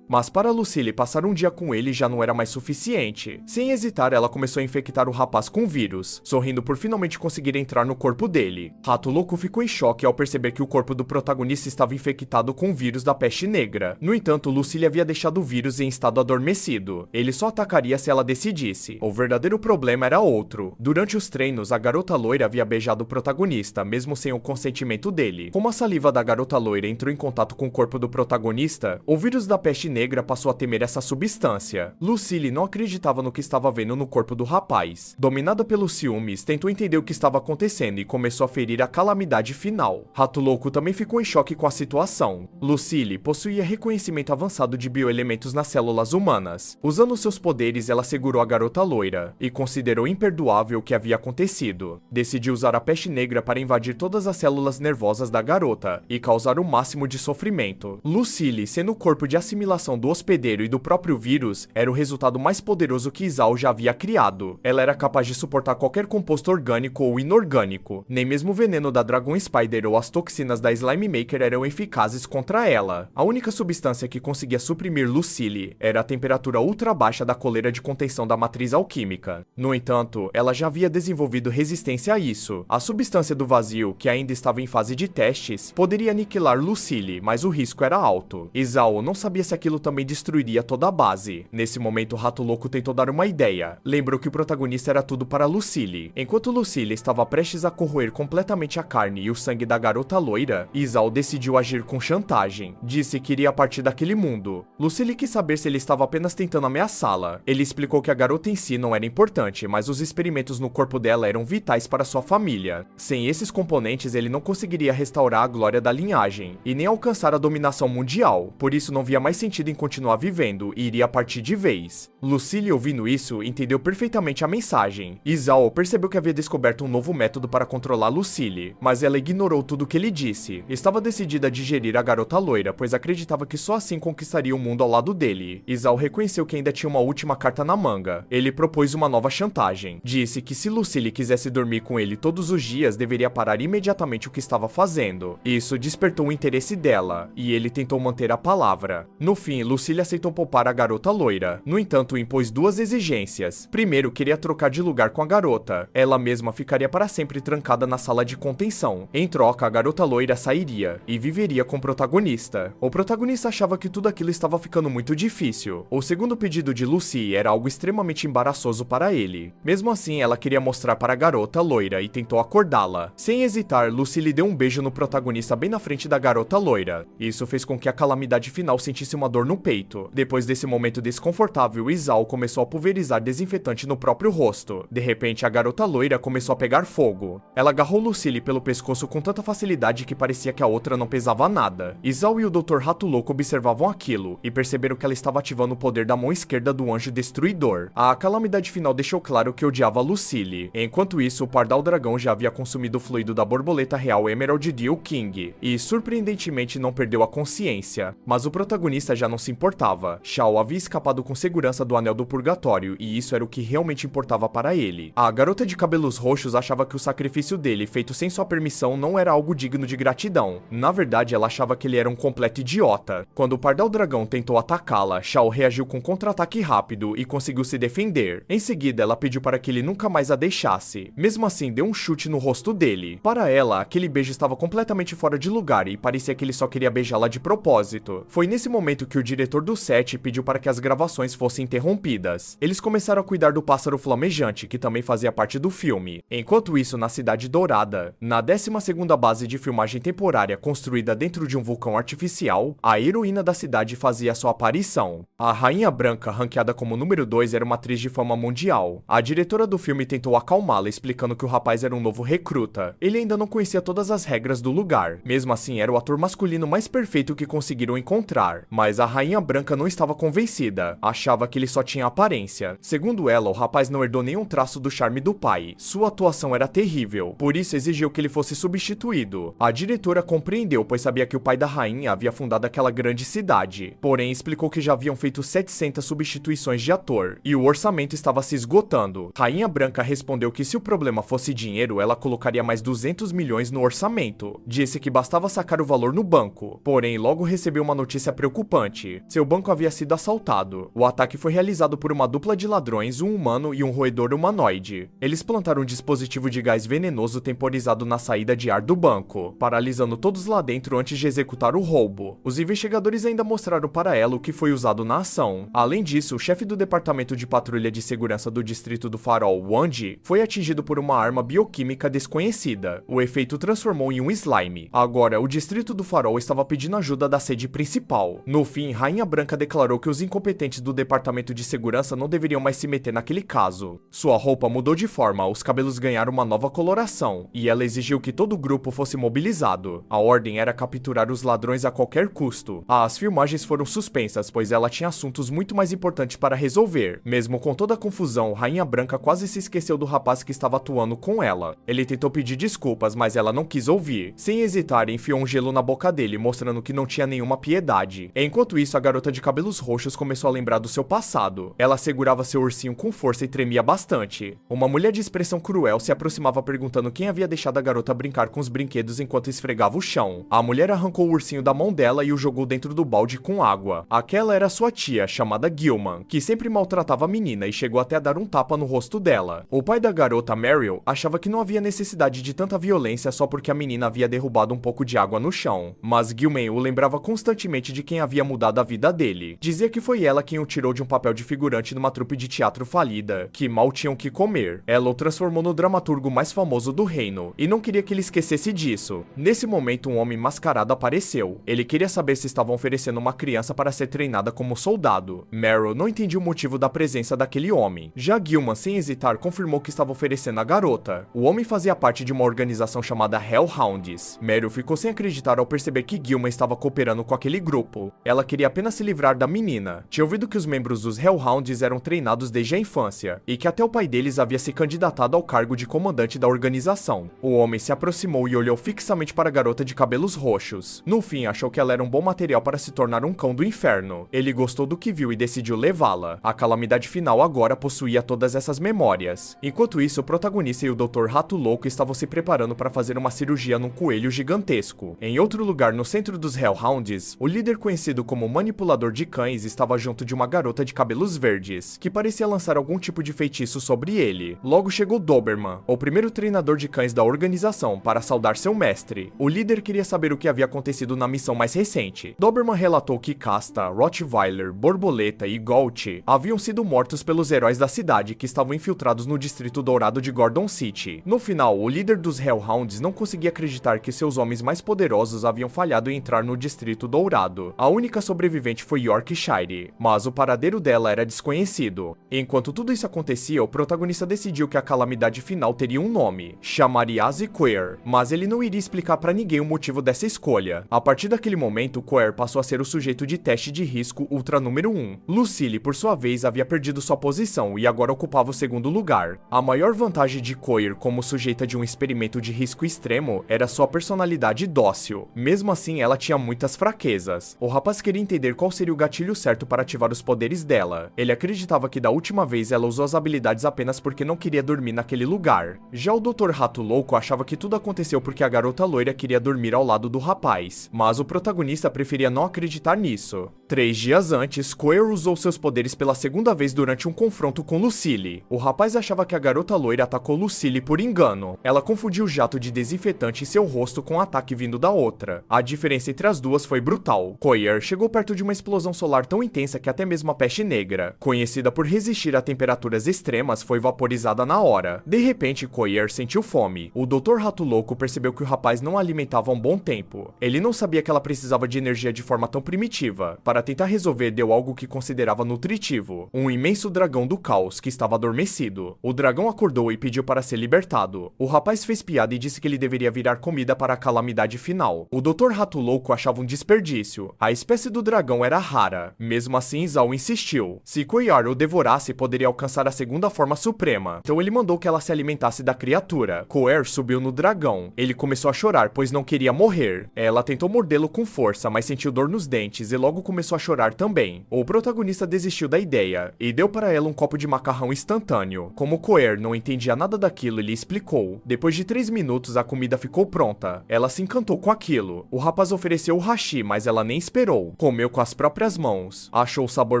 Mas para Lucille, passar um dia com ele já não era mais suficiente. Sem hesitar, ela começou a infectar o rapaz com vírus, sorrindo por finalmente conseguir entrar no corpo dele. Rato Louco ficou em choque ao perceber que o corpo do protagonista estava infectado com o vírus da peste negra. No entanto, Lucille havia deixado o vírus em estado adormecido. Ele só atacaria se ela decidisse. O verdadeiro problema era outro. Durante os treinos, a garota loira havia beijado o protagonista, mesmo sem o consentimento dele. Como a saliva da garota loira entrou em contato com o corpo do protagonista, o vírus da peste negra passou a temer essa substância. Lucille não acreditava no que estava vendo no corpo do rapaz. Dominada pelos ciúmes, tentou entender o que estava acontecendo e começou a ferir a calamidade final. Rato Louco também ficou em choque com a situação. Lucille possuía reconhecimento avançado de bioelementos nas células humanas. Usando seus poderes, ela segurou a garota loira e considerou imperdoável o que havia acontecido. Decidiu usar a peste negra para invadir todas as células nervosas da garota e causar o máximo de sofrimento. Lucille, sendo o corpo de assimilação do hospedeiro e do próprio vírus, era o resultado mais poderoso que Isao já havia criado. Ela era capaz de suportar qualquer composto orgânico ou inorgânico. Nem mesmo o veneno da Dragon Spider ou as toxinas da Slime Maker eram eficazes contra ela. A única substância que conseguia suprimir Lucille era a temperatura ultra baixa da coleira de contenção da matriz alquímica. No entanto, ela já havia desenvolvido resistência a isso. A substância do vazio, que ainda estava em fase de testes, poderia aniquilar Lucille, mas o risco era alto. Isao não sabia se aquilo também destruiria toda a base. Nesse momento, o Rato Louco tentou dar uma ideia. Lembrou que o protagonista era tudo para Lucille. Enquanto Lucille estava prestes a corroer completamente a carne e o sangue da garota loira, Isao decidiu agir com chantagem. Disse que iria partir daquele mundo. Lucille quis saber se ele estava apenas tentando ameaçá-la. Ele explicou que a garota em si não era importante, mas os experimentos no corpo dela eram vitais para sua família. Sem esses componentes, ele não conseguiria restaurar a glória da linhagem, e nem alcançar a dominação mundial. Por isso, não via mais sentido em continuar vivendo e iria partir de vez. Lucille, ouvindo isso, entendeu perfeitamente a mensagem. Isao percebeu que havia descoberto um novo método para controlar Lucille, mas ela ignorou tudo o que ele disse. Estava decidida a digerir a garota loira, pois acreditava que só assim conquistaria o mundo ao lado dele. Isao reconheceu que ainda tinha uma última carta na manga. Ele propôs uma nova chantagem. Disse que se Lucille quisesse dormir com ele todos os dias, deveria parar imediatamente o que estava fazendo. Isso despertou o interesse dela, e ele tentou manter a palavra. No fim, fim, Lucille aceitou poupar a garota loira. No entanto, impôs duas exigências. Primeiro, queria trocar de lugar com a garota. Ela mesma ficaria para sempre trancada na sala de contenção. Em troca, a garota loira sairia e viveria com o protagonista. O protagonista achava que tudo aquilo estava ficando muito difícil. O segundo pedido de Lucy era algo extremamente embaraçoso para ele. Mesmo assim, ela queria mostrar para a garota loira e tentou acordá-la. Sem hesitar, Lucy lhe deu um beijo no protagonista bem na frente da garota loira. Isso fez com que a calamidade final sentisse uma dor no peito. Depois desse momento desconfortável, Isao começou a pulverizar desinfetante no próprio rosto. De repente, a garota loira começou a pegar fogo. Ela agarrou Lucille pelo pescoço com tanta facilidade que parecia que a outra não pesava nada. Isao e o Dr. Rato Louco observavam aquilo e perceberam que ela estava ativando o poder da mão esquerda do Anjo Destruidor. A calamidade final deixou claro que odiava Lucille. Enquanto isso, o Pardal Dragão já havia consumido o fluido da borboleta real Emerald Deal King e, surpreendentemente, não perdeu a consciência. Mas o protagonista já não se importava. Shao havia escapado com segurança do Anel do Purgatório e isso era o que realmente importava para ele. A garota de cabelos roxos achava que o sacrifício dele, feito sem sua permissão, não era algo digno de gratidão. Na verdade, ela achava que ele era um completo idiota. Quando o Pardal Dragão tentou atacá-la, Shao reagiu com contra-ataque rápido e conseguiu se defender. Em seguida, ela pediu para que ele nunca mais a deixasse. Mesmo assim, deu um chute no rosto dele. Para ela, aquele beijo estava completamente fora de lugar e parecia que ele só queria beijá-la de propósito. Foi nesse momento que o diretor do set pediu para que as gravações fossem interrompidas. Eles começaram a cuidar do pássaro flamejante, que também fazia parte do filme. Enquanto isso, na Cidade Dourada, na 12ª base de filmagem temporária construída dentro de um vulcão artificial, a heroína da cidade fazia sua aparição. A Rainha Branca, ranqueada como número 2, era uma atriz de fama mundial. A diretora do filme tentou acalmá-la, explicando que o rapaz era um novo recruta. Ele ainda não conhecia todas as regras do lugar. Mesmo assim, era o ator masculino mais perfeito que conseguiram encontrar. Mas a Rainha Branca não estava convencida. Achava que ele só tinha aparência. Segundo ela, o rapaz não herdou nenhum traço do charme do pai. Sua atuação era terrível. Por isso, exigiu que ele fosse substituído. A diretora compreendeu, pois sabia que o pai da rainha havia fundado aquela grande cidade. Porém, explicou que já haviam feito 700 substituições de ator. E o orçamento estava se esgotando. Rainha Branca respondeu que se o problema fosse dinheiro, ela colocaria mais 200 milhões no orçamento. Disse que bastava sacar o valor no banco. Porém, logo recebeu uma notícia preocupante. Seu banco havia sido assaltado. O ataque foi realizado por uma dupla de ladrões, um humano e um roedor humanoide. Eles plantaram um dispositivo de gás venenoso temporizado na saída de ar do banco, paralisando todos lá dentro antes de executar o roubo. Os investigadores ainda mostraram para ela o que foi usado na ação. Além disso, o chefe do departamento de patrulha de segurança do distrito do Farol, Wanji, foi atingido por uma arma bioquímica desconhecida. O efeito transformou em um slime. Agora, o distrito do Farol estava pedindo ajuda da sede principal. No fim, Rainha Branca declarou que os incompetentes do departamento de segurança não deveriam mais se meter naquele caso. Sua roupa mudou de forma, os cabelos ganharam uma nova coloração, e ela exigiu que todo o grupo fosse mobilizado. A ordem era capturar os ladrões a qualquer custo. As filmagens foram suspensas, pois ela tinha assuntos muito mais importantes para resolver. Mesmo com toda a confusão, Rainha Branca quase se esqueceu do rapaz que estava atuando com ela. Ele tentou pedir desculpas, mas ela não quis ouvir. Sem hesitar, enfiou um gelo na boca dele, mostrando que não tinha nenhuma piedade. Enquanto isso, a garota de cabelos roxos começou a lembrar do seu passado. Ela segurava seu ursinho com força e tremia bastante. Uma mulher de expressão cruel se aproximava perguntando quem havia deixado a garota brincar com os brinquedos enquanto esfregava o chão. A mulher arrancou o ursinho da mão dela e o jogou dentro do balde com água. Aquela era sua tia, chamada Gilman, que sempre maltratava a menina e chegou até a dar um tapa no rosto dela. O pai da garota, Meryl, achava que não havia necessidade de tanta violência só porque a menina havia derrubado um pouco de água no chão. Mas Gilman o lembrava constantemente de quem havia mudado a vida dele. Dizia que foi ela quem o tirou de um papel de figurante numa trupe de teatro falida, que mal tinham que comer. Ela o transformou no dramaturgo mais famoso do reino, e não queria que ele esquecesse disso. Nesse momento, um homem mascarado apareceu. Ele queria saber se estavam oferecendo uma criança para ser treinada como soldado. Meryl não entendia o motivo da presença daquele homem. Já Gilman, sem hesitar, confirmou que estava oferecendo a garota. O homem fazia parte de uma organização chamada Hellhounds. Meryl ficou sem acreditar ao perceber que Gilman estava cooperando com aquele grupo. Ela queria apenas se livrar da menina. Tinha ouvido que os membros dos Hellhounds eram treinados desde a infância, e que até o pai deles havia se candidatado ao cargo de comandante da organização. O homem se aproximou e olhou fixamente para a garota de cabelos roxos. No fim, achou que ela era um bom material para se tornar um cão do inferno. Ele gostou do que viu e decidiu levá-la. A calamidade final agora possuía todas essas memórias. Enquanto isso, o protagonista e o Dr. Rato Louco estavam se preparando para fazer uma cirurgia num coelho gigantesco. Em outro lugar, no centro dos Hellhounds, o líder conhecido como extremo manipulador de cães estava junto de uma garota de cabelos verdes, que parecia lançar algum tipo de feitiço sobre ele. Logo chegou Doberman, o primeiro treinador de cães da organização, para saudar seu mestre. O líder queria saber o que havia acontecido na missão mais recente. Doberman relatou que Casta, Rottweiler, Borboleta e Gold haviam sido mortos pelos heróis da cidade que estavam infiltrados no distrito dourado de Gordon City. No final, o líder dos Hellhounds não conseguia acreditar que seus homens mais poderosos haviam falhado em entrar no distrito dourado. A única sobrevivente foi Yorkshire, mas o paradeiro dela era desconhecido. Enquanto tudo isso acontecia, o protagonista decidiu que a calamidade final teria um nome: Chamaria-se Queer, mas ele não iria explicar pra ninguém o motivo dessa escolha. A partir daquele momento, Queer passou a ser o sujeito de teste de risco ultra número 1. Lucille, por sua vez, havia perdido sua posição e agora ocupava o segundo lugar. A maior vantagem de Queer como sujeita de um experimento de risco extremo era sua personalidade dócil. Mesmo assim, ela tinha muitas fraquezas. O rapaz queria entender qual seria o gatilho certo para ativar os poderes dela. Ele acreditava que da última vez ela usou as habilidades apenas porque não queria dormir naquele lugar. Já o Dr. Rato Louco achava que tudo aconteceu porque a garota loira queria dormir ao lado do rapaz, mas o protagonista preferia não acreditar nisso. 3 dias antes, Queer usou seus poderes pela segunda vez durante um confronto com Lucille. O rapaz achava que a garota loira atacou Lucille por engano. Ela confundiu o jato de desinfetante em seu rosto com o ataque vindo da outra. A diferença entre as duas foi brutal. Queer chegou perto de uma explosão solar tão intensa que até mesmo a peste negra, conhecida por resistir a temperaturas extremas, foi vaporizada na hora. De repente, Queer sentiu fome. O Dr. Rato Louco percebeu que o rapaz não a alimentava há um bom tempo. Ele não sabia que ela precisava de energia de forma tão primitiva. Para tentar resolver, deu algo que considerava nutritivo: um imenso dragão do caos que estava adormecido. O dragão acordou e pediu para ser libertado. O rapaz fez piada e disse que ele deveria virar comida para a calamidade final. O Dr. Rato Louco achava um desperdício. A espécie do dragão era rara. Mesmo assim, Izal insistiu. Se Queer o devorasse, poderia alcançar a segunda forma suprema. Então ele mandou que ela se alimentasse da criatura. Queer subiu no dragão. Ele começou a chorar, pois não queria morrer. Ela tentou mordê-lo com força, mas sentiu dor nos dentes e logo começou a chorar também. O protagonista desistiu da ideia e deu para ela um copo de macarrão instantâneo. Como Queer não entendia nada daquilo, ele explicou. Depois de 3 minutos, a comida ficou pronta. Ela se encantou com aquilo. O rapaz ofereceu o hashi, mas ela nem esperou. Comeu com as próprias mãos. Achou o sabor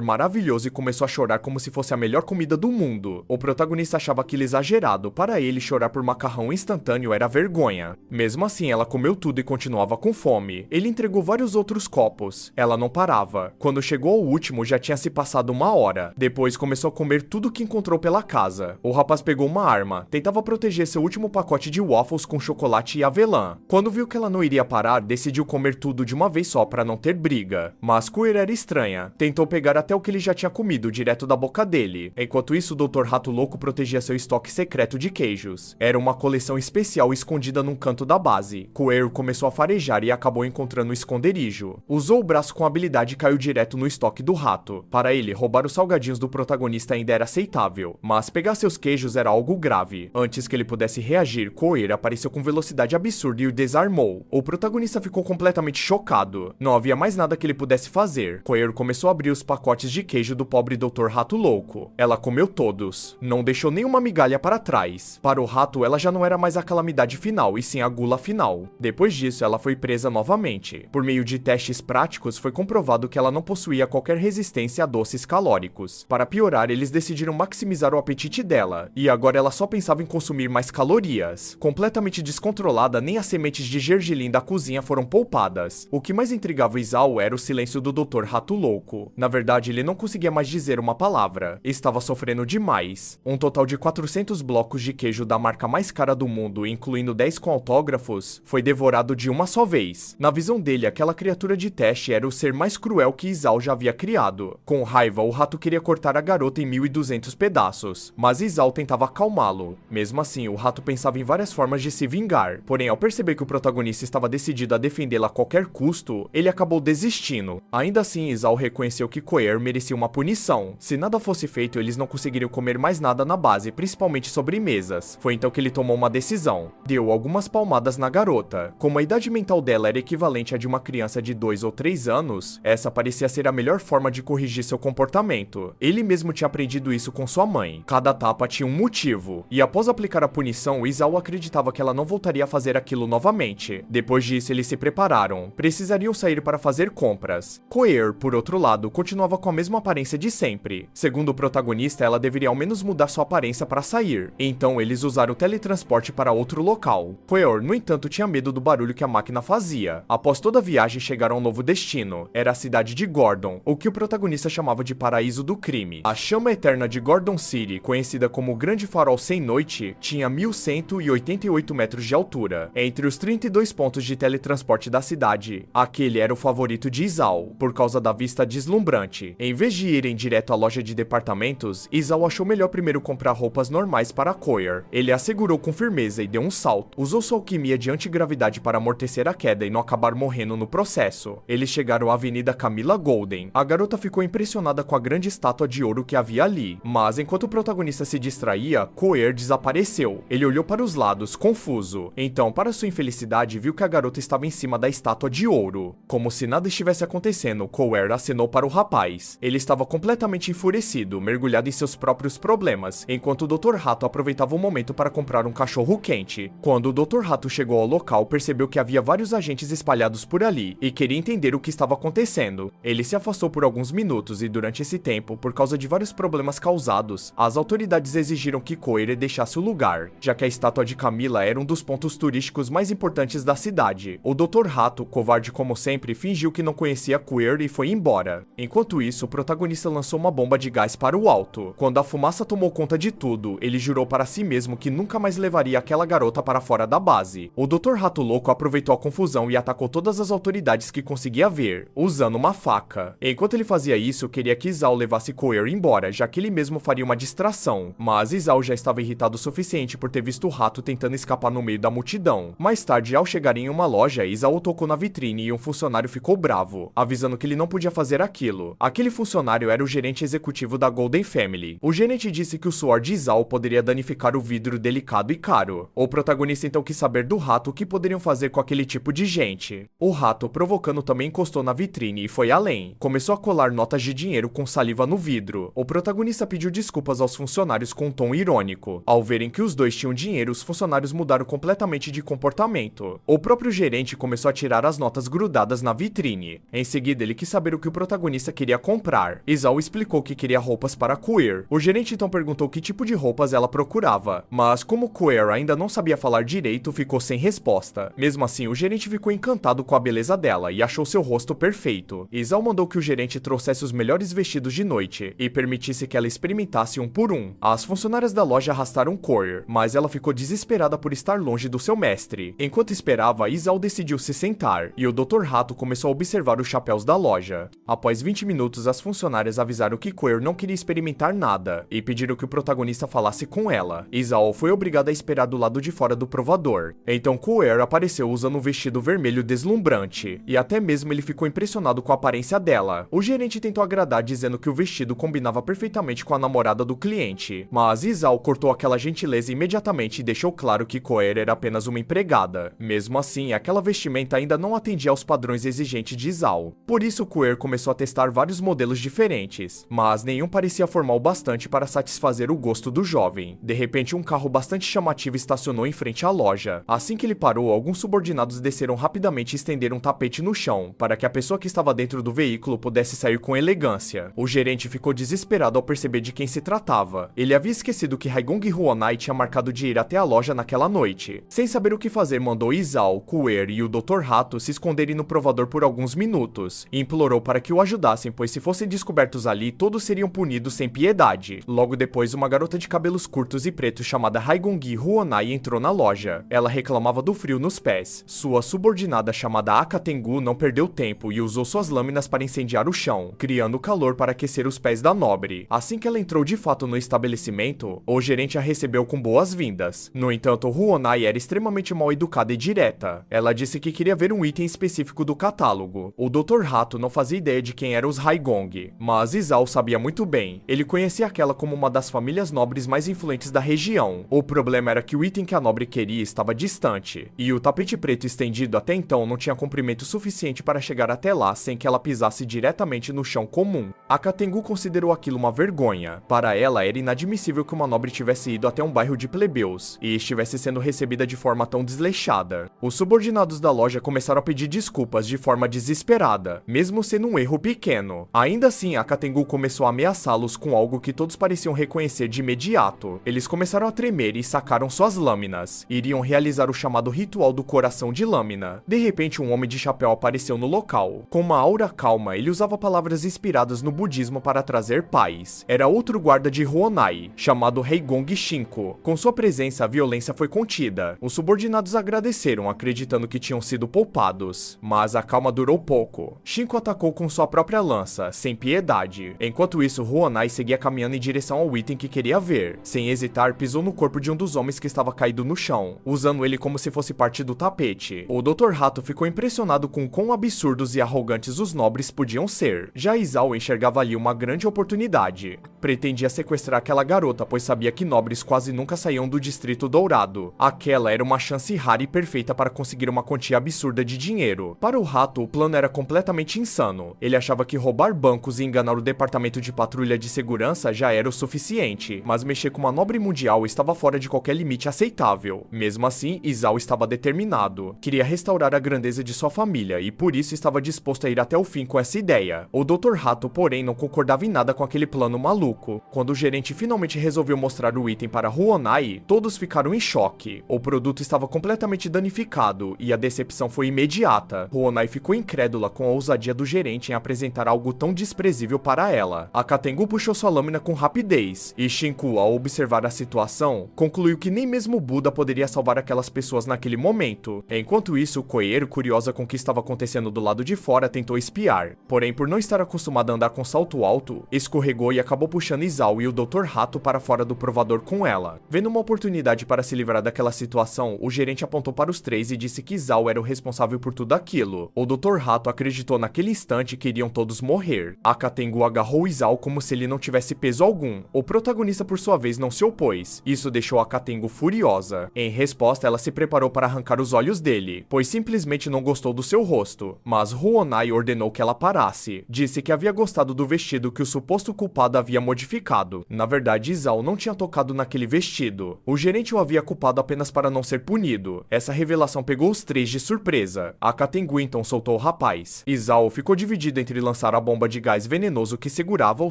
maravilhoso e começou a chorar como se fosse a melhor comida do mundo. O protagonista achava aquilo exagerado. Para ele, chorar por macarrão instantâneo era vergonha. Mesmo assim, ela comeu tudo e continuava com fome. Ele entregou vários outros copos. Ela não parava. Quando chegou ao último, já tinha se passado 1 hora. Depois começou a comer tudo que encontrou pela casa. O rapaz pegou uma arma. Tentava proteger seu último pacote de waffles com chocolate e avelã. Quando viu que ela não iria parar, decidiu comer tudo de uma vez só para não ter briga. Mas Queer era estranha. Tentou pegar até o que ele já tinha comido direto da boca dele. Enquanto isso, o Dr. Rato Louco protegia seu estoque secreto de queijos. Era uma coleção especial escondida num canto da base. Queer começou a farejar e acabou encontrando o esconderijo. Usou o braço com habilidade e caiu direto no estoque do rato. Para ele, roubar os salgadinhos do protagonista ainda era aceitável, mas pegar seus queijos era algo grave. Antes que ele pudesse reagir, Queer apareceu com velocidade absurda e o desarmou. O protagonista ficou completamente chocado. Não havia mais nada que ele pudesse fazer. Queer começou a abrir os pacotes de queijo do pobre Dr. Rato Louco. Ela comeu todos. Não deixou nenhuma migalha para trás. Para o rato, ela já não era mais a calamidade final, e sim a gula final. Depois disso, ela foi presa novamente. Por meio de testes práticos, foi comprovado que ela não possuía qualquer resistência a doces calóricos. Para piorar, eles decidiram maximizar o apetite dela, e agora ela só pensava em consumir mais calorias. Completamente descontrolada, nem as sementes de gergelim da cozinha foram poupadas. O que mais intrigava Izal era o silêncio do Dr. Rato Louco. Na verdade, ele não conseguia mais dizer uma palavra. Estava sofrendo demais. Um total de 400 blocos de queijo da marca mais cara do mundo, incluindo 10 com autógrafos, foi devorado de uma só vez. Na visão dele, aquela criatura de teste era o ser mais cruel que Izal já havia criado. Com raiva, o rato queria cortar a garota em 1.200 pedaços, mas Izal tentava acalmá-lo. Mesmo assim, o rato pensava em várias formas de se vingar, porém, ao perceber que o protagonista estava decidido a defendê-la a qualquer custo, ele acabou desistindo. Ainda assim, Izal reconheceu que Queer merecia uma punição. Se nada fosse feito, eles não conseguiriam comer mais nada na base, principalmente sobremesas. Foi então que ele tomou uma decisão. Deu algumas palmadas na garota. Como a idade mental dela era equivalente à de uma criança de 2 ou 3 anos, essa parecia ser a melhor forma de corrigir seu comportamento. Ele mesmo tinha aprendido isso com sua mãe. Cada tapa tinha um motivo, e após aplicar a punição, Izal acreditava que ela não voltaria a fazer aquilo novamente. Depois disso, eles se prepararam. Precisariam sair para fazer compras. compras. Coer, por outro lado, continuava com a mesma aparência de sempre. Segundo o protagonista, ela deveria ao menos mudar sua aparência para sair. Então eles usaram o teletransporte para outro local. Coer, no entanto, tinha medo do barulho que a máquina fazia. Após toda a viagem, chegaram a um novo destino. Era a cidade de Gordon, o que o protagonista chamava de paraíso do crime. A chama eterna de Gordon City, conhecida como o Grande Farol Sem Noite, tinha 1.188 metros de altura. Entre os 32 pontos de teletransporte da cidade, aquele era o favorito de Isao, por causa da vista deslumbrante. Em vez de irem direto à loja de departamentos, Isao achou melhor primeiro comprar roupas normais para Coer. Ele a segurou com firmeza e deu um salto. Usou sua alquimia de antigravidade para amortecer a queda e não acabar morrendo no processo. Eles chegaram à Avenida Camila Golden. A garota ficou impressionada com a grande estátua de ouro que havia ali, mas enquanto o protagonista se distraía, Coer desapareceu. Ele olhou para os lados, confuso. Então, para sua infelicidade, viu que a garota estava em cima da estátua de ouro. Como se nada estivesse acontecendo, Coer acenou para o rapaz. Ele estava completamente enfurecido, mergulhado em seus próprios problemas, enquanto o Dr. Rato aproveitava o momento para comprar um cachorro quente. Quando o Dr. Rato chegou ao local, percebeu que havia vários agentes espalhados por ali e queria entender o que estava acontecendo. Ele se afastou por alguns minutos e durante esse tempo, por causa de vários problemas causados, as autoridades exigiram que Coer deixasse o lugar, já que a estátua de Camila era um dos pontos turísticos mais importantes da cidade. O Dr. Rato, covarde como sempre, fingiu que não conhecia Coer e foi embora. Enquanto isso, o protagonista lançou uma bomba de gás para o alto. Quando a fumaça tomou conta de tudo, ele jurou para si mesmo que nunca mais levaria aquela garota para fora da base. O Dr. Rato Louco aproveitou a confusão e atacou todas as autoridades que conseguia ver, usando uma faca. Enquanto ele fazia isso, queria que Isao levasse Coer embora, já que ele mesmo faria uma distração. Mas Isao já estava irritado o suficiente por ter visto o rato tentando escapar no meio da multidão. Mais tarde, ao chegarem em uma loja, Isao tocou na vitrine e um funcionário ficou bravo, avisando que ele não podia fazer aquilo. Aquele funcionário era o gerente executivo da Golden Family. O gerente disse que o suor de Isao poderia danificar o vidro delicado e caro. O protagonista então quis saber do rato o que poderiam fazer com aquele tipo de gente. O rato, provocando, também encostou na vitrine e foi além. Começou a colar notas de dinheiro com saliva no vidro. O protagonista pediu desculpas aos funcionários com um tom irônico. Ao verem que os dois tinham dinheiro, os funcionários mudaram completamente de comportamento. O próprio gerente começou a tirar as notas grudadas na vitrine. Em seguida, ele quis saber o que o protagonista queria comprar. Isao explicou que queria roupas para Coer. O gerente então perguntou que tipo de roupas ela procurava, mas como Coer ainda não sabia falar direito, ficou sem resposta. Mesmo assim, o gerente ficou encantado com a beleza dela e achou seu rosto perfeito. Isao mandou que o gerente trouxesse os melhores vestidos de noite e permitisse que ela experimentasse um por um. As funcionárias da loja arrastaram Coer, mas ela ficou desesperada por estar longe do seu mestre. Enquanto esperava, Isao decidiu se sentar e o Dr. Rato começou a observar os chapéus da loja. Após 20 minutos, as funcionárias avisaram que Coer não queria experimentar nada e pediram que o protagonista falasse com ela. Isao foi obrigada a esperar do lado de fora do provador. Então Coer apareceu usando um vestido vermelho deslumbrante e até mesmo ele ficou impressionado com a aparência dela. O gerente tentou agradar dizendo que o vestido combinava perfeitamente com a namorada do cliente, mas Isao cortou aquela gentileza imediatamente e deixou claro que Coer era apenas uma empregada. Mesmo assim, aquela vestimenta ainda não atendia aos padrões exigentes de Isao. Por isso, Coer começou a testar vários modelos diferentes, mas nenhum parecia formal o bastante para satisfazer o gosto do jovem. De repente, um carro bastante chamativo estacionou em frente à loja. Assim que ele parou, alguns subordinados desceram rapidamente e estenderam um tapete no chão, para que a pessoa que estava dentro do veículo pudesse sair com elegância. O gerente ficou desesperado ao perceber de quem se tratava. Ele havia esquecido que Raigong Huonai tinha marcado de ir até a loja naquela noite. Sem saber o que fazer, mandou Isao, Coer e o Dr. Rato se esconderem no provador por alguns minutos, e implorou para que o ajudassem, pois se fossem descobertos ali, todos seriam punidos sem piedade. Logo depois, uma garota de cabelos curtos e pretos chamada Raigong Huonai entrou na loja. Ela reclamava do frio nos pés. Sua subordinada chamada Aka Tengu não perdeu tempo e usou suas lâminas para incendiar o chão, criando calor para aquecer os pés da nobre. Assim que ela entrou de fato no estabelecimento, o gerente a recebeu com boas-vindas. No entanto, Huonai era extremamente mal educada e direta. Ela disse que queria ver um item específico do catálogo. O Dr. Rato não fazia ideia de quem eram os Raigong, mas Isao sabia muito bem. Ele conhecia aquela como uma das famílias nobres mais influentes da região. O problema era que o item que a nobre queria estava distante, e o tapete preto estendido até então não tinha comprimento suficiente para chegar até lá sem que ela pisasse diretamente no chão comum. A Katengu considerou aquilo uma vergonha. Para ela, era inadmissível que uma nobre tivesse ido até um bairro de plebeus e estivesse sendo recebida de forma tão desleixada. Os subordinados da loja começaram a pedir desculpas de forma desesperada inesperada, mesmo sendo um erro pequeno. Ainda assim, a Katengu começou a ameaçá-los com algo que todos pareciam reconhecer de imediato. Eles começaram a tremer e sacaram suas lâminas. Iriam realizar o chamado ritual do coração de lâmina. De repente, um homem de chapéu apareceu no local. Com uma aura calma, ele usava palavras inspiradas no budismo para trazer paz. Era outro guarda de Ruonai, chamado Heigong Shinko. Com sua presença, a violência foi contida. Os subordinados agradeceram, acreditando que tinham sido poupados. Mas a calma durou pouco. Shinko atacou com sua própria lança, sem piedade. Enquanto isso, Ruonai seguia caminhando em direção ao item que queria ver. Sem hesitar, pisou no corpo de um dos homens que estava caído no chão, usando ele como se fosse parte do tapete. O Dr. Rato ficou impressionado com quão absurdos e arrogantes os nobres podiam ser. Já Isao enxergava ali uma grande oportunidade. Pretendia sequestrar aquela garota, pois sabia que nobres quase nunca saíam do Distrito Dourado. Aquela era uma chance rara e perfeita para conseguir uma quantia absurda de dinheiro. Para o Rato, o plano era completamente insano. Ele achava que roubar bancos e enganar o departamento de patrulha de segurança já era o suficiente, mas mexer com uma nobre mundial estava fora de qualquer limite aceitável. Mesmo assim, Isao estava determinado. Queria restaurar a grandeza de sua família e por isso estava disposto a ir até o fim com essa ideia. O Dr. Rato, porém, não concordava em nada com aquele plano maluco. Quando o gerente finalmente resolveu mostrar o item para Ruonai, todos ficaram em choque. O produto estava completamente danificado e a decepção foi imediata. Ruonai ficou incrédula com a ousadia do gerente em apresentar algo tão desprezível para ela. A Katengu puxou sua lâmina com rapidez e Shinku, ao observar a situação, concluiu que nem mesmo Buda poderia salvar aquelas pessoas naquele momento. Enquanto isso, Koeiro, curiosa com o que estava acontecendo do lado de fora, tentou espiar. Porém, por não estar acostumada a andar com salto alto, escorregou e acabou puxando Isao e o Dr. Rato para fora do provador com ela. Vendo uma oportunidade para se livrar daquela situação, o gerente apontou para os três e disse que Isao era o responsável por tudo aquilo. O Dr. Rato acreditou naquele instante que iriam todos morrer. A Katengu agarrou Isao como se ele não tivesse peso algum. O protagonista, por sua vez, não se opôs. Isso deixou a Katengu furiosa. Em resposta, ela se preparou para arrancar os olhos dele, pois simplesmente não gostou do seu rosto. Mas Ruonai ordenou que ela parasse. Disse que havia gostado do vestido que o suposto culpado havia modificado. Na verdade, Isao não tinha tocado naquele vestido. O gerente o havia culpado apenas para não ser punido. Essa revelação pegou os três de surpresa. A Katengu então soltou o rapaz. Isao ficou dividido entre lançar a bomba de gás venenoso que segurava ou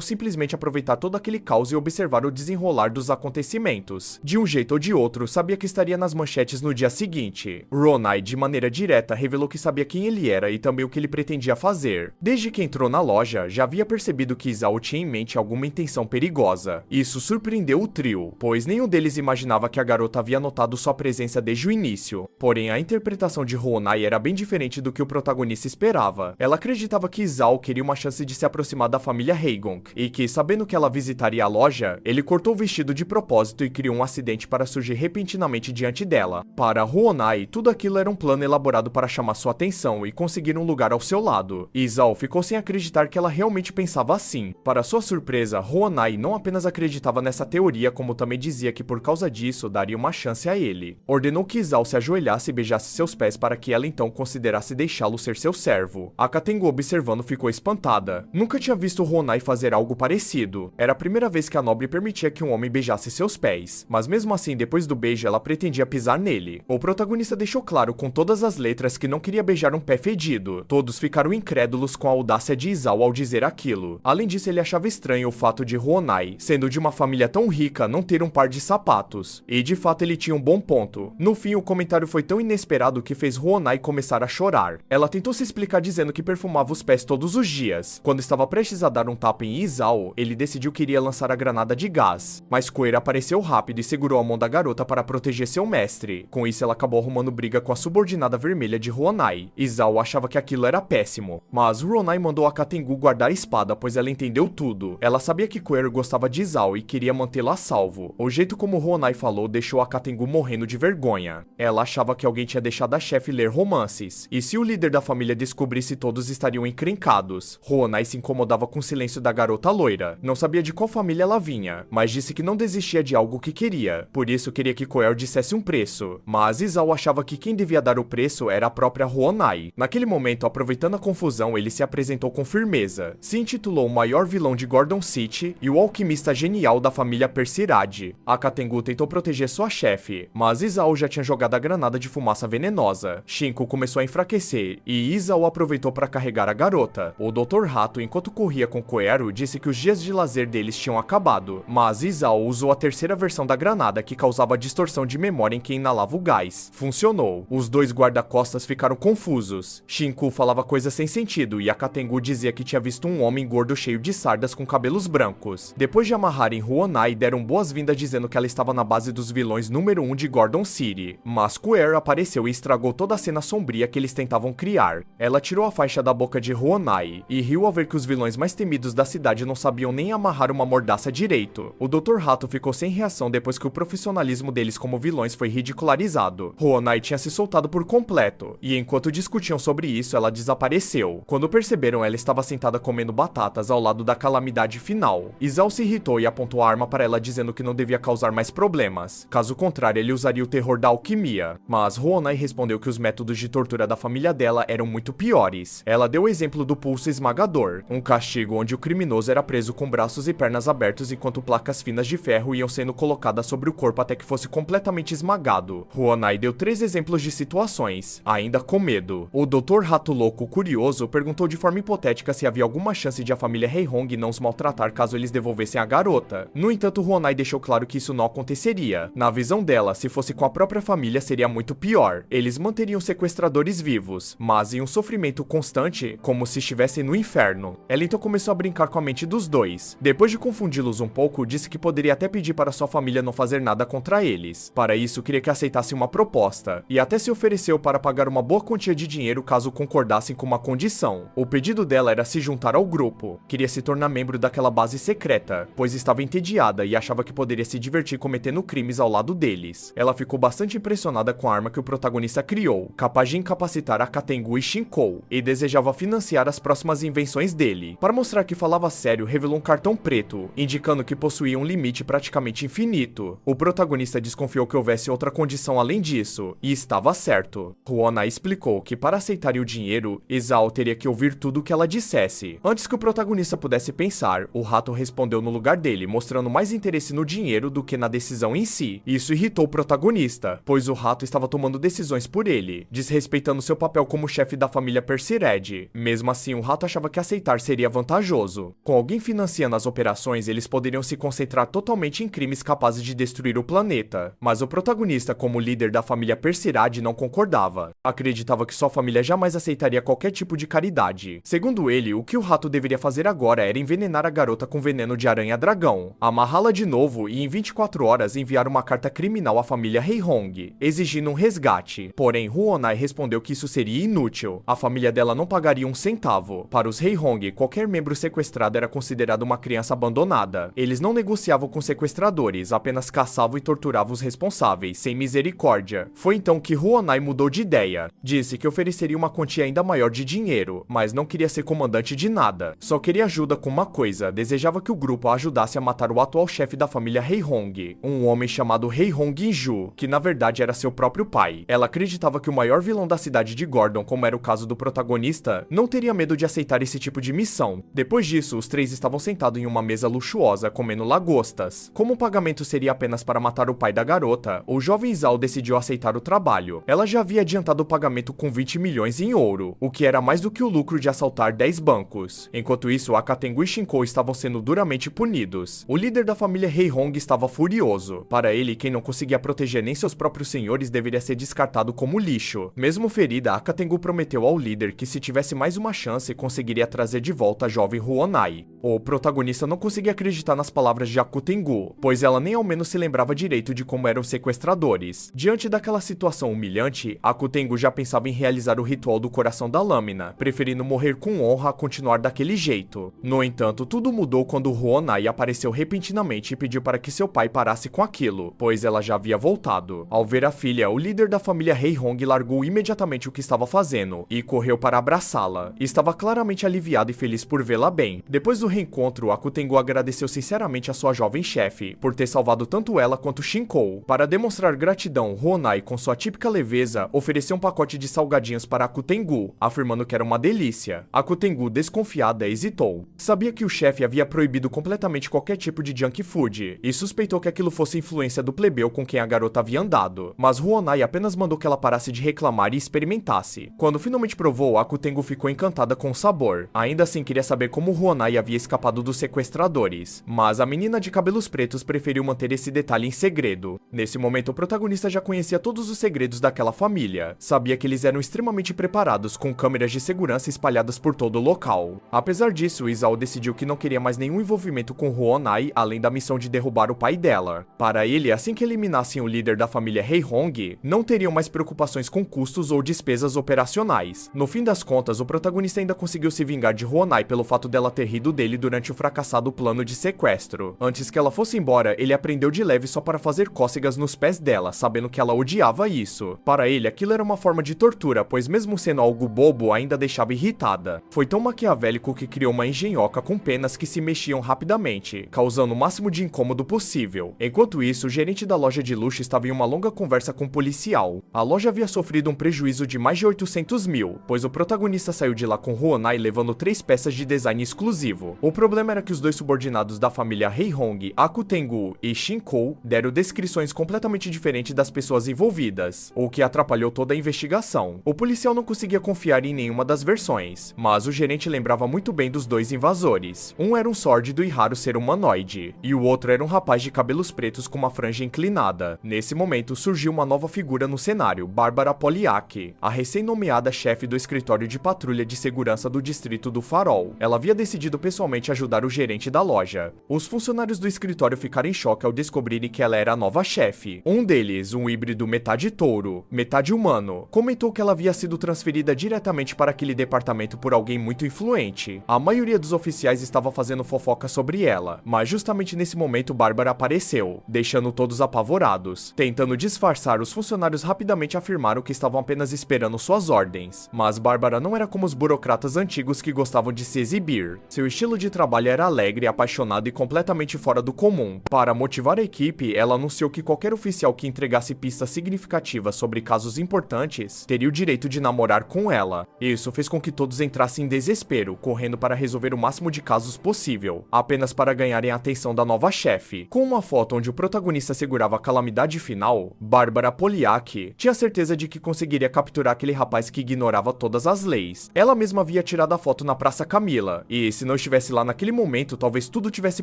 simplesmente aproveitar todo aquele caos e observar o desenrolar dos acontecimentos. De um jeito ou de outro, sabia que estaria nas manchetes no dia seguinte. Ruonai, de maneira direta, revelou que sabia quem ele era e também o que ele pretendia fazer. Desde que entrou na loja, já havia percebido que Isao tinha em mente alguma intenção perigosa. Isso surpreendeu o trio, pois nenhum deles imaginava que a garota havia notado sua presença desde o início. Porém, a interpretação de Ruonai era bem diferente do que o protagonista esperava. Ela acreditava que Isao queria uma chance de se aproximar da família Heigong, e que, sabendo que ela visitaria a loja, ele cortou o vestido de propósito e criou um acidente para surgir repentinamente diante dela. Para Ruonai, tudo aquilo era um plano elaborado para chamar sua atenção e conseguir um lugar ao seu lado. Isao ficou sem acreditar que ela realmente pensava assim. Para sua surpresa, Ruonai não apenas acreditava nessa teoria, como também dizia que por causa disso daria uma chance a ele. Ordenou que Isao se ajoelhasse e beijasse seus pés para que ela então considerasse deixá-lo ser seu servo. A Katengu, observando, ficou espantada. Nunca tinha visto Ruonai fazer algo parecido. Era a primeira vez que a nobre permitia que um homem beijasse seus pés. Mas mesmo assim, depois do beijo, ela pretendia pisar nele. O protagonista deixou claro com todas as letras que não queria beijar um pé fedido. Todos ficaram incrédulos com a audácia de Isao ao dizer aquilo. Além disso, ele achava estranho o fato de Ruonai, sendo de uma família tão rica, não ter um par de sapatos. E de fato ele tinha um bom ponto. No fim, o comentário foi tão inesperado que fez Ruonai começar a chorar. Ela tentou se explicar dizendo que perfumava os pés todos os dias. Quando estava prestes a dar um tapa em Isao, ele decidiu que iria lançar a granada de gás. Mas Koeiro apareceu rápido e segurou a mão da garota para proteger seu mestre. Com isso, ela acabou arrumando briga com a subordinada vermelha de Ruonai. Isao achava que aquilo era péssimo. Mas Ruonai mandou a Katengu guardar a espada, pois ela entendeu tudo. Ela sabia que Koeiro gostava de Isao e queria mantê-lo a salvo. O jeito como Ruonai falou deixou a Katengu morrendo de vergonha. Ela achava que alguém tinha deixado a chefe ler romances. E se o líder da família descobrisse, todos estariam encrencados. Ruonai se incomodava com o silêncio da garota loira. Não sabia de qual família ela vinha, mas disse que não desistia de algo que queria. Por isso queria que Koeiro dissesse um preço. Mas Isao achava que quem devia dar o preço era a própria Ruonai. Naquele momento, aproveitando a confusão, ele se apresentou com firmeza. Se intitulou o maior vilão de Gordon City e o alquimista genial da família Persirade. A Katengu tentou proteger sua chefe, mas Isao já tinha jogado a granada de fumaça venenosa. Shinko começou a enfraquecer e Isao aproveitou para carregar a garota. O Dr. Rato, enquanto corria com Koero, disse que os dias de lazer deles tinham acabado, mas Isao usou a terceira versão da granada que causava distorção de memória em quem inalava o gás. Funcionou. Os dois guarda-costas ficaram confusos. Shinku falava coisas sem sentido e Akatengu dizia que tinha visto um homem gordo cheio de sardas com cabelos brancos. Depois de amarrarem Ruonai, deram boas-vindas dizendo que ela estava na base dos vilões número 1 de Gordon City. Mas Koero apareceu e estragou toda a cena sombria que eles tentavam criar. Ela tirou a faixa da boca de Ruonai e riu ao ver que os vilões mais temidos da cidade não sabiam nem amarrar uma mordaça direito. O Dr. Rato ficou sem reação depois que o profissionalismo deles como vilões foi ridicularizado. Ruonai tinha se soltado por completo, e enquanto discutiam sobre isso, ela desapareceu. Quando perceberam, ela estava sentada comendo batatas ao lado da calamidade final. Isao se irritou e apontou a arma para ela dizendo que não devia causar mais problemas. Caso contrário, ele usaria o terror da alquimia. Mas Ruonai respondeu que os métodos de tortura da família dela eram muito piores. Ela deu o exemplo do pulso esmagador, um castigo onde o criminoso era preso com braços e pernas abertos enquanto placas finas de ferro iam sendo colocadas sobre o corpo até que fosse completamente esmagado. Ruonai deu 3 exemplos de situações, ainda com medo. O Dr. Rato Louco, curioso, perguntou de forma hipotética se havia alguma chance de a família Heihong não os maltratar caso eles devolvessem a garota. No entanto, Ruonai deixou claro que isso não aconteceria. Na visão dela, se fosse com a própria família seria muito pior. Eles manteriam sequestradores vivos, mas em um sofrimento constante, como se estivessem no inferno. Ela então começou a brincar com a mente dos dois. Depois de confundi-los um pouco, disse que poderia até pedir para sua família não fazer nada contra eles. Para isso, queria que aceitassem uma proposta, e até se ofereceu para pagar uma boa quantia de dinheiro caso concordassem com uma condição. O pedido dela era se juntar ao grupo. Queria se tornar membro daquela base secreta, pois estava entediada e achava que poderia se divertir cometendo crimes ao lado deles. Ela ficou bastante impressionada com a arma que o protagonista criou, capaz de incapacitar Akatengu e Shinkou, e desejava financiar as próximas invenções dele. Para mostrar que falava sério, revelou um cartão preto, indicando que possuía um limite praticamente infinito. O protagonista desconfiou que houvesse outra condição além disso, e estava certo. Ruonai explicou que para aceitar o dinheiro, Isao teria que ouvir tudo o que ela dissesse. Antes que o protagonista pudesse pensar, o rato respondeu no lugar dele, mostrando mais interesse no dinheiro do que na decisão em si. Isso irritou o protagonista, pois o rato estava tomando decisões por ele, desrespeitando seu papel como chefe da família Persired. Mesmo assim, o rato achava que aceitar seria vantajoso. Com alguém financiando as operações, eles poderiam se concentrar totalmente em crimes capazes de destruir o planeta. Mas o protagonista, como líder da família Persired, não concordava. Acreditava que sua família jamais aceitaria qualquer tipo de caridade. Segundo ele, o que o rato deveria fazer agora era envenenar a garota com veneno de aranha-dragão, amarrá-la de novo e em 24 horas enviar uma carta criminal à família Heihong, exigindo um resgate. Porém, Ruonai respondeu que isso seria inútil. A família dela não pagaria um centavo. Para os Heihong, qualquer membro sequestrado era considerado uma criança abandonada. Eles não negociavam com sequestradores, apenas caçavam e torturavam os responsáveis, sem misericórdia. Foi então que Ruonai mudou de ideia. Disse que ofereceria uma quantia ainda maior de dinheiro, mas não queria ser comandante de nada. Só queria ajuda com uma coisa, desejava que o grupo a ajudasse a matar o atual chefe da família Heihong, um homem chamado Heihong Inju, que na verdade era seu próprio pai. Ela acreditava que o maior vilão da cidade de Gordon, como era o caso do protagonista, não teria medo de aceitar esse tipo de missão. Depois disso, os três estavam sentados em uma mesa luxuosa, comendo lagostas. Como o pagamento seria apenas para matar o pai da garota, o jovem Isao decidiu aceitar o trabalho. Ela já havia adiantado o pagamento com 20 milhões em ouro, o que era mais do que o lucro de assaltar 10 bancos. Enquanto isso, Akatengu e Shinkou estavam sendo duramente punidos. O líder da família Heihong estava furioso. Para ele, quem não conseguia proteger nem seus próprios senhores deveria ser descartado como lixo. Mesmo ferida, Akatengu prometeu ao líder que se tivesse mais uma chance, conseguiria trazer de volta a jovem Ruonai. O protagonista não conseguia acreditar nas palavras de Akatengu, pois ela nem ao menos se lembrava direito de como eram os sequestradores. Diante daquela situação humilhante, Akatengu já pensava em realizar o ritual do coração da lâmina, preferindo morrer com honra a continuar daquele jeito. No entanto, tudo mudou quando Ruonai apareceu repentinamente e pediu para que seu pai parasse com aquilo, pois ela já havia voltado. Ao ver a filha, o líder da família Heihong largou imediatamente o que estava fazendo e correu para abraçá-la. Estava claramente aliviado e feliz por vê-la bem. Depois do reencontro, Akatengu agradeceu sinceramente a sua jovem chefe por ter salvado tanto ela quanto Shinkou. Para demonstrar gratidão, Ruonai, com sua típica leveza, ofereceu um pacote de salgadinhos para Akatengu, afirmando que era uma delícia. Akatengu, desconfiada, hesitou. Sabia que o chefe havia proibido completamente qualquer tipo de junk food e suspeitou que aquilo fosse influência do plebeu com quem a garota havia andado. Mas Ruonai apenas mandou que ela parasse de reclamar e experimentasse. Quando finalmente provou, Akutengo ficou encantada com o sabor. Ainda assim queria saber como Ruonai havia escapado dos sequestradores, mas a menina de cabelos pretos preferiu manter esse detalhe em segredo. Nesse momento, o protagonista já conhecia todos os segredos daquela família. Sabia que eles eram extremamente preparados, com câmeras de segurança espalhadas por todo o local. Apesar disso, Isao decidiu que não queria mais nenhum envolvimento com Ruonai, além da missão de derrubar o pai dela. Para ele, assim que eliminassem o líder da família Heihong, não teriam mais preocupações com custos ou despesas operacionais. No fim das contas, o protagonista ainda conseguiu se vingar de Ruonai pelo fato dela ter rido dele durante o fracassado plano de sequestro. Antes que ela fosse embora, ele aprendeu de leve só para fazer cócegas nos pés dela, sabendo que ela odiava isso. Para ele, aquilo era uma forma de tortura, pois mesmo sendo algo bobo, ainda deixava irritada. Foi tão maquiavélico que criou uma engenhoca com penas que se mexiam rapidamente, causando o máximo de incômodo possível. Enquanto isso, o gerente da loja de luxo estava em uma longa conversa com um policial. A loja havia sofrido um prejuízo de mais de 800 mil, pois o protagonista saiu de lá com Ruonai levando 3 peças de design exclusivo. O problema era que os dois subordinados da família Heihong, Akutengu e Shinkou, deram descrições completamente diferentes das pessoas envolvidas, o que atrapalhou toda a investigação. O policial não conseguia confiar em nenhuma das versões, mas o gerente lembrava muito bem dos dois invasores. Um era um sórdido e raro ser humanoide, e o outro era um rapaz de cabelos pretos com uma franja inclinada. Nesse momento, surgiu uma nova figura no cenário, Bárbara Poliak, a recém-nomeada chefe do escritório de patrulha de segurança do distrito do Farol. Ela havia decidido pessoalmente ajudar o gerente da loja. Os funcionários do escritório ficaram em choque ao descobrirem que ela era a nova chefe. Um deles, um híbrido metade touro, metade humano, comentou que ela havia sido transferida diretamente para aquele departamento por alguém muito influente. A maioria dos oficiais estava fazendo fofoca sobre ela, mas justamente nesse momento Bárbara apareceu, deixando todos apavorados. Tentando disfarçar, os funcionários rapidamente afirmaram que estavam apenas esperando suas ordens. Mas Bárbara não era como os burocratas antigos que gostavam de se exibir. Seu estilo de trabalho era alegre, apaixonado e completamente fora do comum. Para motivar a equipe, ela anunciou que qualquer oficial que entregasse pistas significativas sobre casos importantes teria o direito de namorar com ela. Isso fez com que todos entrassem em desespero, correndo para resolver o máximo de casos possível, apenas para ganharem a atenção da nova chefe. Com uma foto onde o protagonista segurava a calamidade final, Bárbara Poliak tinha certeza de que conseguiria capturar aquele rapaz que ignorava todas as leis. Ela mesma havia tirado a foto na Praça Camila, e se não estivesse lá naquele momento, talvez tudo tivesse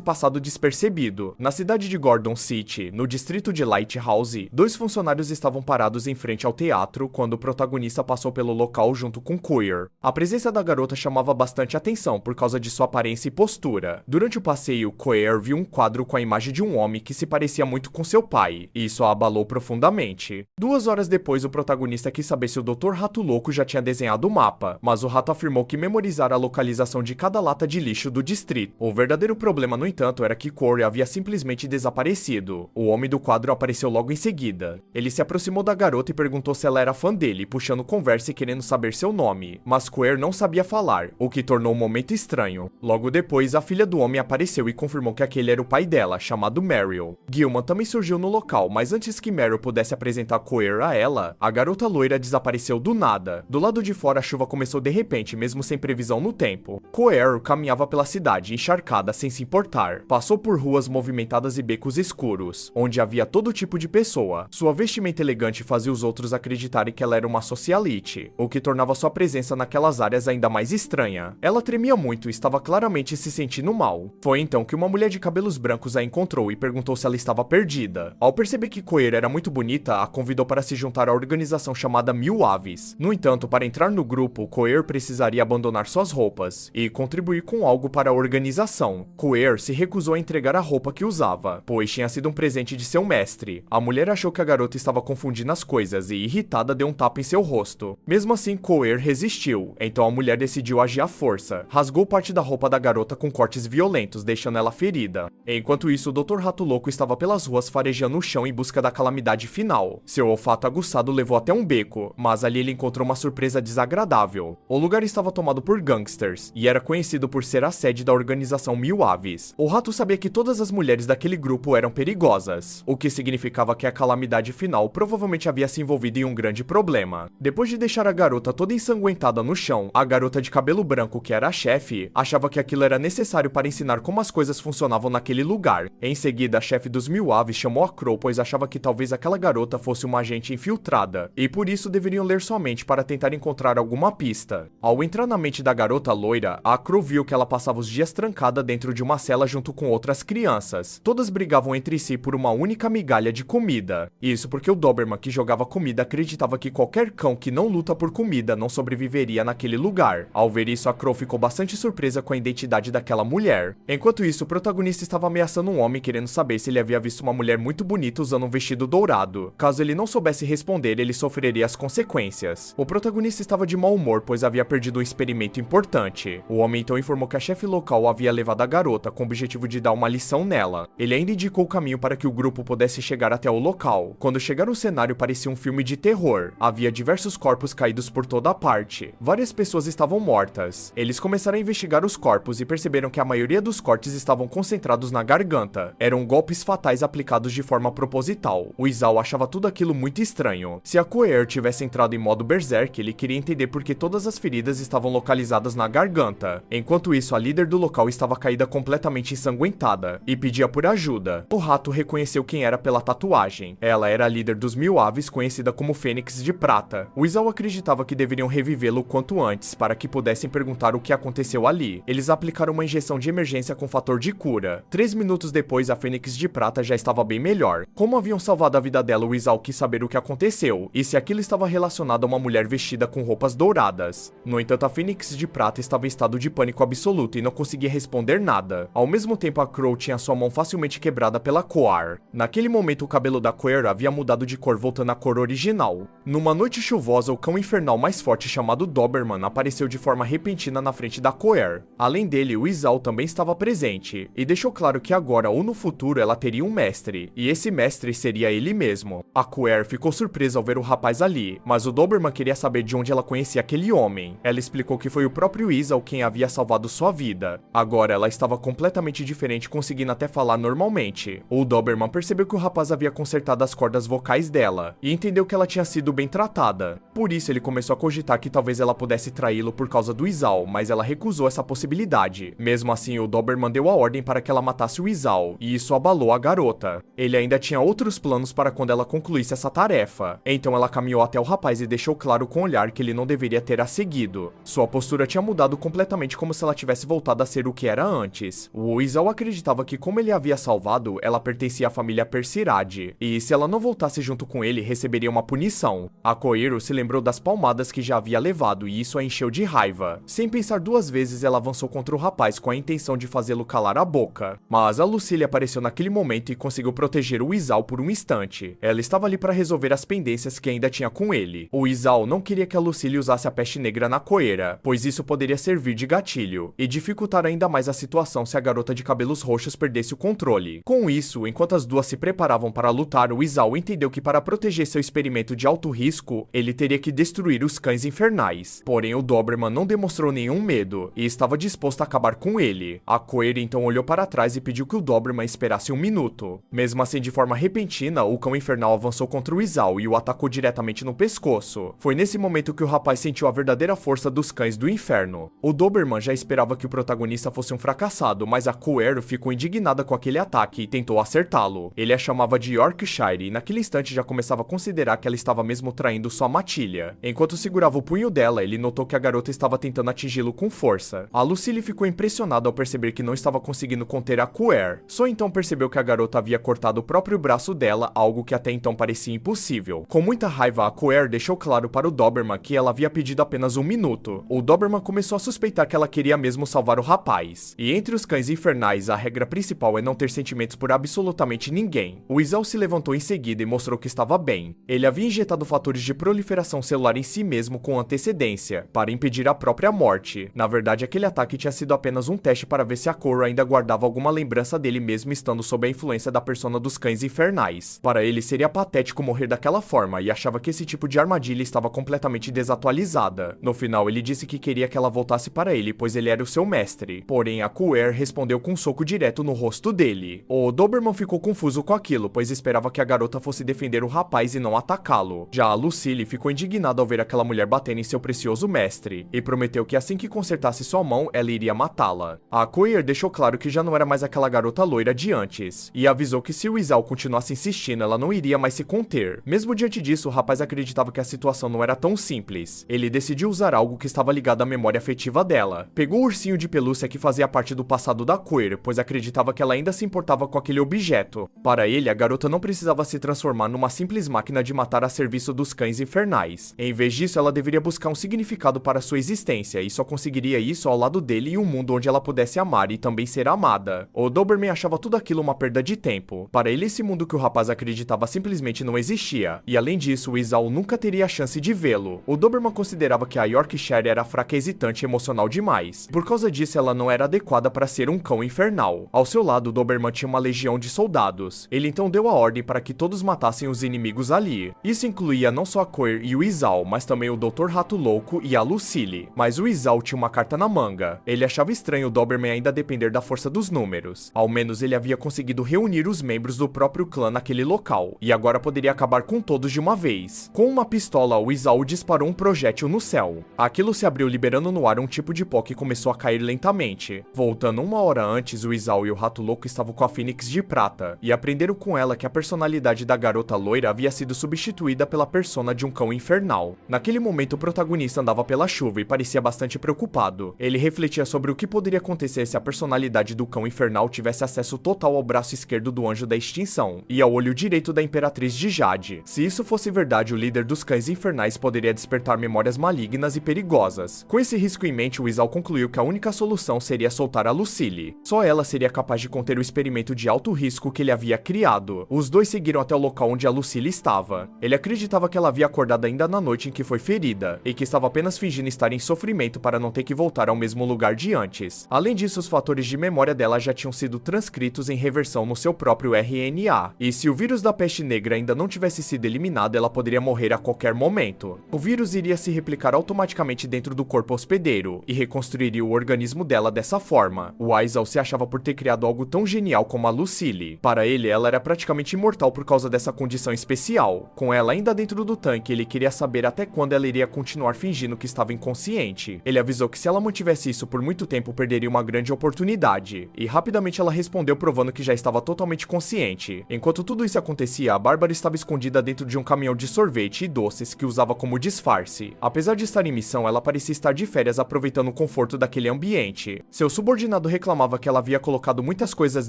passado despercebido. Na cidade de Gordon City, no distrito de Lighthouse, 2 funcionários estavam parados em frente ao teatro quando o protagonista passou pelo local junto com Queer. A presença da garota chamava bastante atenção por causa de sua aparência e postura. Durante o passeio, Queer viu um quadro com a imagem de um homem que se parecia muito com seu pai, e isso a abalou profundamente. 2 horas depois, o protagonista quis saber se o Dr. Rato Louco já tinha desenhado o mapa, mas o rato afirmou que memorizara a localização de cada lata de lixo do distrito. O verdadeiro problema, no entanto, era que Corey havia simplesmente desaparecido. O homem do quadro apareceu logo em seguida. Ele se aproximou da garota e perguntou se ela era fã dele, puxando conversa e querendo saber seu nome, mas Queer não sabia falar, o que tornou o momento estranho. Logo depois, a filha do homem apareceu e confirmou que aquele era o pai dela, chamado Meryl. Gilman também surgiu no local, mas antes que Meryl pudesse apresentar Queer a ela, a garota loira desapareceu do nada. Do lado de fora, a chuva começou de repente, mesmo sem previsão no tempo. Queer caminhava pela cidade, encharcada, sem se importar. Passou por ruas movimentadas e becos escuros, onde havia todo tipo de pessoa. Sua vestimenta elegante fazia os outros acreditarem que ela era uma socialite, o que tornava sua presença naquelas áreas ainda mais estranha. Ela tremia muito e estava claramente se sentindo mal. Foi então que uma mulher de cabelos brancos a encontrou e perguntou se ela estava perdida. Ao perceber que Queer era muito bonita, a convidou para se juntar à organização chamada Mil Aves. No entanto, para entrar no grupo, Queer precisaria abandonar suas roupas e contribuir com algo para a organização. Queer se recusou a entregar a roupa que usava, pois tinha sido um presente de seu mestre. A mulher achou que a garota estava confundindo as coisas e, irritada, deu um tapa em seu rosto. Mesmo assim, Queer resistiu, então a mulher decidiu agir à força. Rasgou parte da roupa da garota com cortes violentos, deixando ela ferida. Enquanto isso, o Dr. Rato Louco estava pelas ruas farejando o chão em busca da calamidade final. Seu olfato aguçado levou até um beco, mas ali ele encontrou uma surpresa desagradável. O lugar estava tomado por gangsters, e era conhecido por ser a sede da organização Mil Aves. O rato sabia que todas as mulheres daquele grupo eram perigosas, o que significava que a calamidade final provavelmente havia se envolvido em um grande problema. Depois de deixar a garota toda ensanguentada no chão, a garota de cabelo branco, que era a chefe, achava que aquilo era necessário para ensinar como as coisas funcionavam naquele lugar. Em seguida, a chefe dos Mil Aves chamou a Crow, pois achava que talvez aquela garota fosse uma agente infiltrada, e por isso deveriam ler sua mente para tentar encontrar encontrar alguma pista. Ao entrar na mente da garota loira, a Crow viu que ela passava os dias trancada dentro de uma cela junto com outras crianças. Todas brigavam entre si por uma única migalha de comida. Isso porque o Doberman que jogava comida acreditava que qualquer cão que não luta por comida não sobreviveria naquele lugar. Ao ver isso, a Crow ficou bastante surpresa com a identidade daquela mulher. Enquanto isso, o protagonista estava ameaçando um homem querendo saber se ele havia visto uma mulher muito bonita usando um vestido dourado. Caso ele não soubesse responder, ele sofreria as consequências. O protagonista estava de mau humor, pois havia perdido um experimento importante. O homem então informou que a chefe local havia levado a garota com o objetivo de dar uma lição nela. Ele ainda indicou o caminho para que o grupo pudesse chegar até o local. Quando chegaram, o cenário parecia um filme de terror. Havia diversos corpos caídos por toda parte. Várias pessoas estavam mortas. Eles começaram a investigar os corpos e perceberam que a maioria dos cortes estavam concentrados na garganta. Eram golpes fatais aplicados de forma proposital. O Isao achava tudo aquilo muito estranho. Se a Coer tivesse entrado em modo berserk, ele queria entender por que todas as feridas estavam localizadas na garganta. Enquanto isso, a líder do local estava caída completamente ensanguentada e pedia por ajuda. O rato reconheceu quem era pela tatuagem. Ela era a líder dos 1000 aves, conhecida como Fênix de Prata. O Isao acreditava que deveriam revivê-lo o quanto antes, para que pudessem perguntar o que aconteceu ali. Eles aplicaram uma injeção de emergência com fator de cura. 3 minutos depois, a Fênix de Prata já estava bem melhor. Como haviam salvado a vida dela, o Isao quis saber o que aconteceu, e se aquilo estava relacionado a uma mulher vestida com roupas douradas. No entanto, a Fênix de Prata estava em estado de pânico absoluto e não conseguia responder nada. Ao mesmo tempo, a Crow tinha sua mão facilmente quebrada pela Coar. Naquele momento, o cabelo da Coer havia mudado de cor, voltando à cor original. Numa noite chuvosa, o cão infernal mais forte chamado Doberman apareceu de forma repentina na frente da Coer. Além dele, o Isao também estava presente, e deixou claro que agora ou no futuro ela teria um mestre, e esse mestre seria ele mesmo. A Coer ficou surpresa ao ver o rapaz ali, mas o Doberman queria saber de onde ela conhecia aquele homem. Ela explicou que foi o próprio Isao quem havia salvado sua vida. Agora ela estava completamente diferente, conseguindo até falar normalmente. O Doberman percebeu que o rapaz havia consertado as cordas vocais dela, e entendeu que ela tinha sido bem tratada. Por isso ele começou a cogitar que talvez ela pudesse traí-lo por causa do Isao, mas ela recusou essa possibilidade. Mesmo assim, o Doberman deu a ordem para que ela matasse o Isao, e isso abalou a garota. Ele ainda tinha outros planos para quando ela concluísse essa tarefa. Então ela caminhou até o rapaz e deixou claro com o olhar que ele não deveria ter a seguido. Sua postura tinha mudado completamente, como se ela tivesse voltado a ser o que era antes. O Isao acreditava que, como ele havia salvado, ela pertencia à família Persirade, e se ela não voltasse junto com ele, receberia uma punição. A Koiru se lembrou das palmadas que já havia levado, e isso a encheu de raiva. Sem pensar duas vezes, ela avançou contra o rapaz com a intenção de fazê-lo calar a boca. Mas a Lucille apareceu naquele momento e conseguiu proteger o Isao por um instante. Ela estava ali para resolver as pendências que ainda tinha com ele. O Isao não queria que a Lucille usasse a peste negra na Coeira, pois isso poderia servir de gatilho, e dificultar ainda mais a situação se a garota de cabelos roxos perdesse o controle. Com isso, enquanto as duas se preparavam para lutar, o Isao entendeu que para proteger seu experimento de alto risco, ele teria que destruir os cães infernais. Porém, o Doberman não demonstrou nenhum medo, e estava disposto a acabar com ele. A Coeira então olhou para trás e pediu que o Doberman esperasse um minuto. Mesmo assim, de forma repentina, o cão infernal avançou contra o Isao e o atacou diretamente no pescoço. Foi nesse momento que o rapaz sentiu a verdadeira força dos cães do inferno. O Doberman já esperava que o protagonista fosse um fracassado, mas a Coeiro ficou indignada com aquele ataque e tentou acertá-lo. Ele a chamava de Yorkshire e naquele instante já começava a considerar que ela estava mesmo traindo sua matilha. Enquanto segurava o punho dela, ele notou que a garota estava tentando atingi-lo com força. A Lucille ficou impressionada ao perceber que não estava conseguindo conter a Coer. Só então percebeu que a garota havia cortado o próprio braço dela, algo que até então parecia impossível. Com muita raiva, a Coer deixou claro para o Doberman que ela havia pedido apenas um minuto. O Doberman começou a suspeitar que ela queria mesmo salvar o rapaz. E entre os cães infernais, a regra principal é não ter sentimentos por absolutamente ninguém. O Isao se levantou em seguida e mostrou que estava bem. Ele havia injetado fatores de proliferação celular em si mesmo com antecedência, para impedir a própria morte. Na verdade, aquele ataque tinha sido apenas um teste para ver se a Cora ainda guardava alguma lembrança dele mesmo estando sob a influência da persona dos cães infernais. Para ele, seria patético morrer daquela forma, e achava que esse tipo de armadilha estava completamente desatualizada. No final, ele disse que queria que ela voltasse para ele, pois ele era o seu mestre. Porém, a Coer respondeu com um soco direto no rosto dele. O Doberman ficou confuso com aquilo, pois esperava que a garota fosse defender o rapaz e não atacá-lo. Já a Lucille ficou indignada ao ver aquela mulher batendo em seu precioso mestre, e prometeu que assim que consertasse sua mão, ela iria matá-la. A Coer deixou claro que já não era mais aquela garota loira de antes, e avisou que se o Isao continuasse insistindo, ela não iria mais se conter. Mesmo diante disso, o rapaz acreditava que a situação não era tão simples simples. Ele decidiu usar algo que estava ligado à memória afetiva dela. Pegou o ursinho de pelúcia que fazia parte do passado da Queer, pois acreditava que ela ainda se importava com aquele objeto. Para ele, a garota não precisava se transformar numa simples máquina de matar a serviço dos cães infernais. Em vez disso, ela deveria buscar um significado para sua existência, e só conseguiria isso ao lado dele em um mundo onde ela pudesse amar e também ser amada. O Doberman achava tudo aquilo uma perda de tempo. Para ele, esse mundo que o rapaz acreditava simplesmente não existia, e além disso, o Isao nunca teria a chance de vê-lo. O Doberman considerava que a Yorkshire era fraca, hesitante e emocional demais. Por causa disso, ela não era adequada para ser um cão infernal. Ao seu lado, o Doberman tinha uma legião de soldados. Ele então deu a ordem para que todos matassem os inimigos ali. Isso incluía não só a Queer e o Isao, mas também o Dr. Rato Louco e a Lucille. Mas o Isao tinha uma carta na manga. Ele achava estranho o Doberman ainda depender da força dos números. Ao menos ele havia conseguido reunir os membros do próprio clã naquele local, e agora poderia acabar com todos de uma vez. Com uma pistola, o Isao disparou um projétil no céu. Aquilo se abriu, liberando no ar um tipo de pó que começou a cair lentamente. Voltando uma hora antes, o Isao e o Rato Louco estavam com a Fênix de prata, e aprenderam com ela que a personalidade da garota loira havia sido substituída pela persona de um cão infernal. Naquele momento, o protagonista andava pela chuva e parecia bastante preocupado. Ele refletia sobre o que poderia acontecer se a personalidade do cão infernal tivesse acesso total ao braço esquerdo do anjo da extinção, e ao olho direito da Imperatriz de Jade. Se isso fosse verdade, o líder dos cães infernais poderia despertar memórias malignas e perigosas. Com esse risco em mente, o Isao concluiu que a única solução seria soltar a Lucille. Só ela seria capaz de conter o experimento de alto risco que ele havia criado. Os dois seguiram até o local onde a Lucille estava. Ele acreditava que ela havia acordado ainda na noite em que foi ferida, e que estava apenas fingindo estar em sofrimento para não ter que voltar ao mesmo lugar de antes. Além disso, os fatores de memória dela já tinham sido transcritos em reversão no seu próprio RNA, e se o vírus da peste negra ainda não tivesse sido eliminado, ela poderia morrer a qualquer momento. O vírus iria se replicar automaticamente dentro do corpo hospedeiro, e reconstruiria o organismo dela dessa forma. O Isao se achava por ter criado algo tão genial como a Lucille. Para ele, ela era praticamente imortal por causa dessa condição especial. Com ela ainda dentro do tanque, ele queria saber até quando ela iria continuar fingindo que estava inconsciente. Ele avisou que se ela mantivesse isso por muito tempo, perderia uma grande oportunidade. E rapidamente ela respondeu, provando que já estava totalmente consciente. Enquanto tudo isso acontecia, a Bárbara estava escondida dentro de um caminhão de sorvete e doces que usava como disfarce. Apesar de estar em missão, ela parecia estar de férias, aproveitando o conforto daquele ambiente. Seu subordinado reclamava que ela havia colocado muitas coisas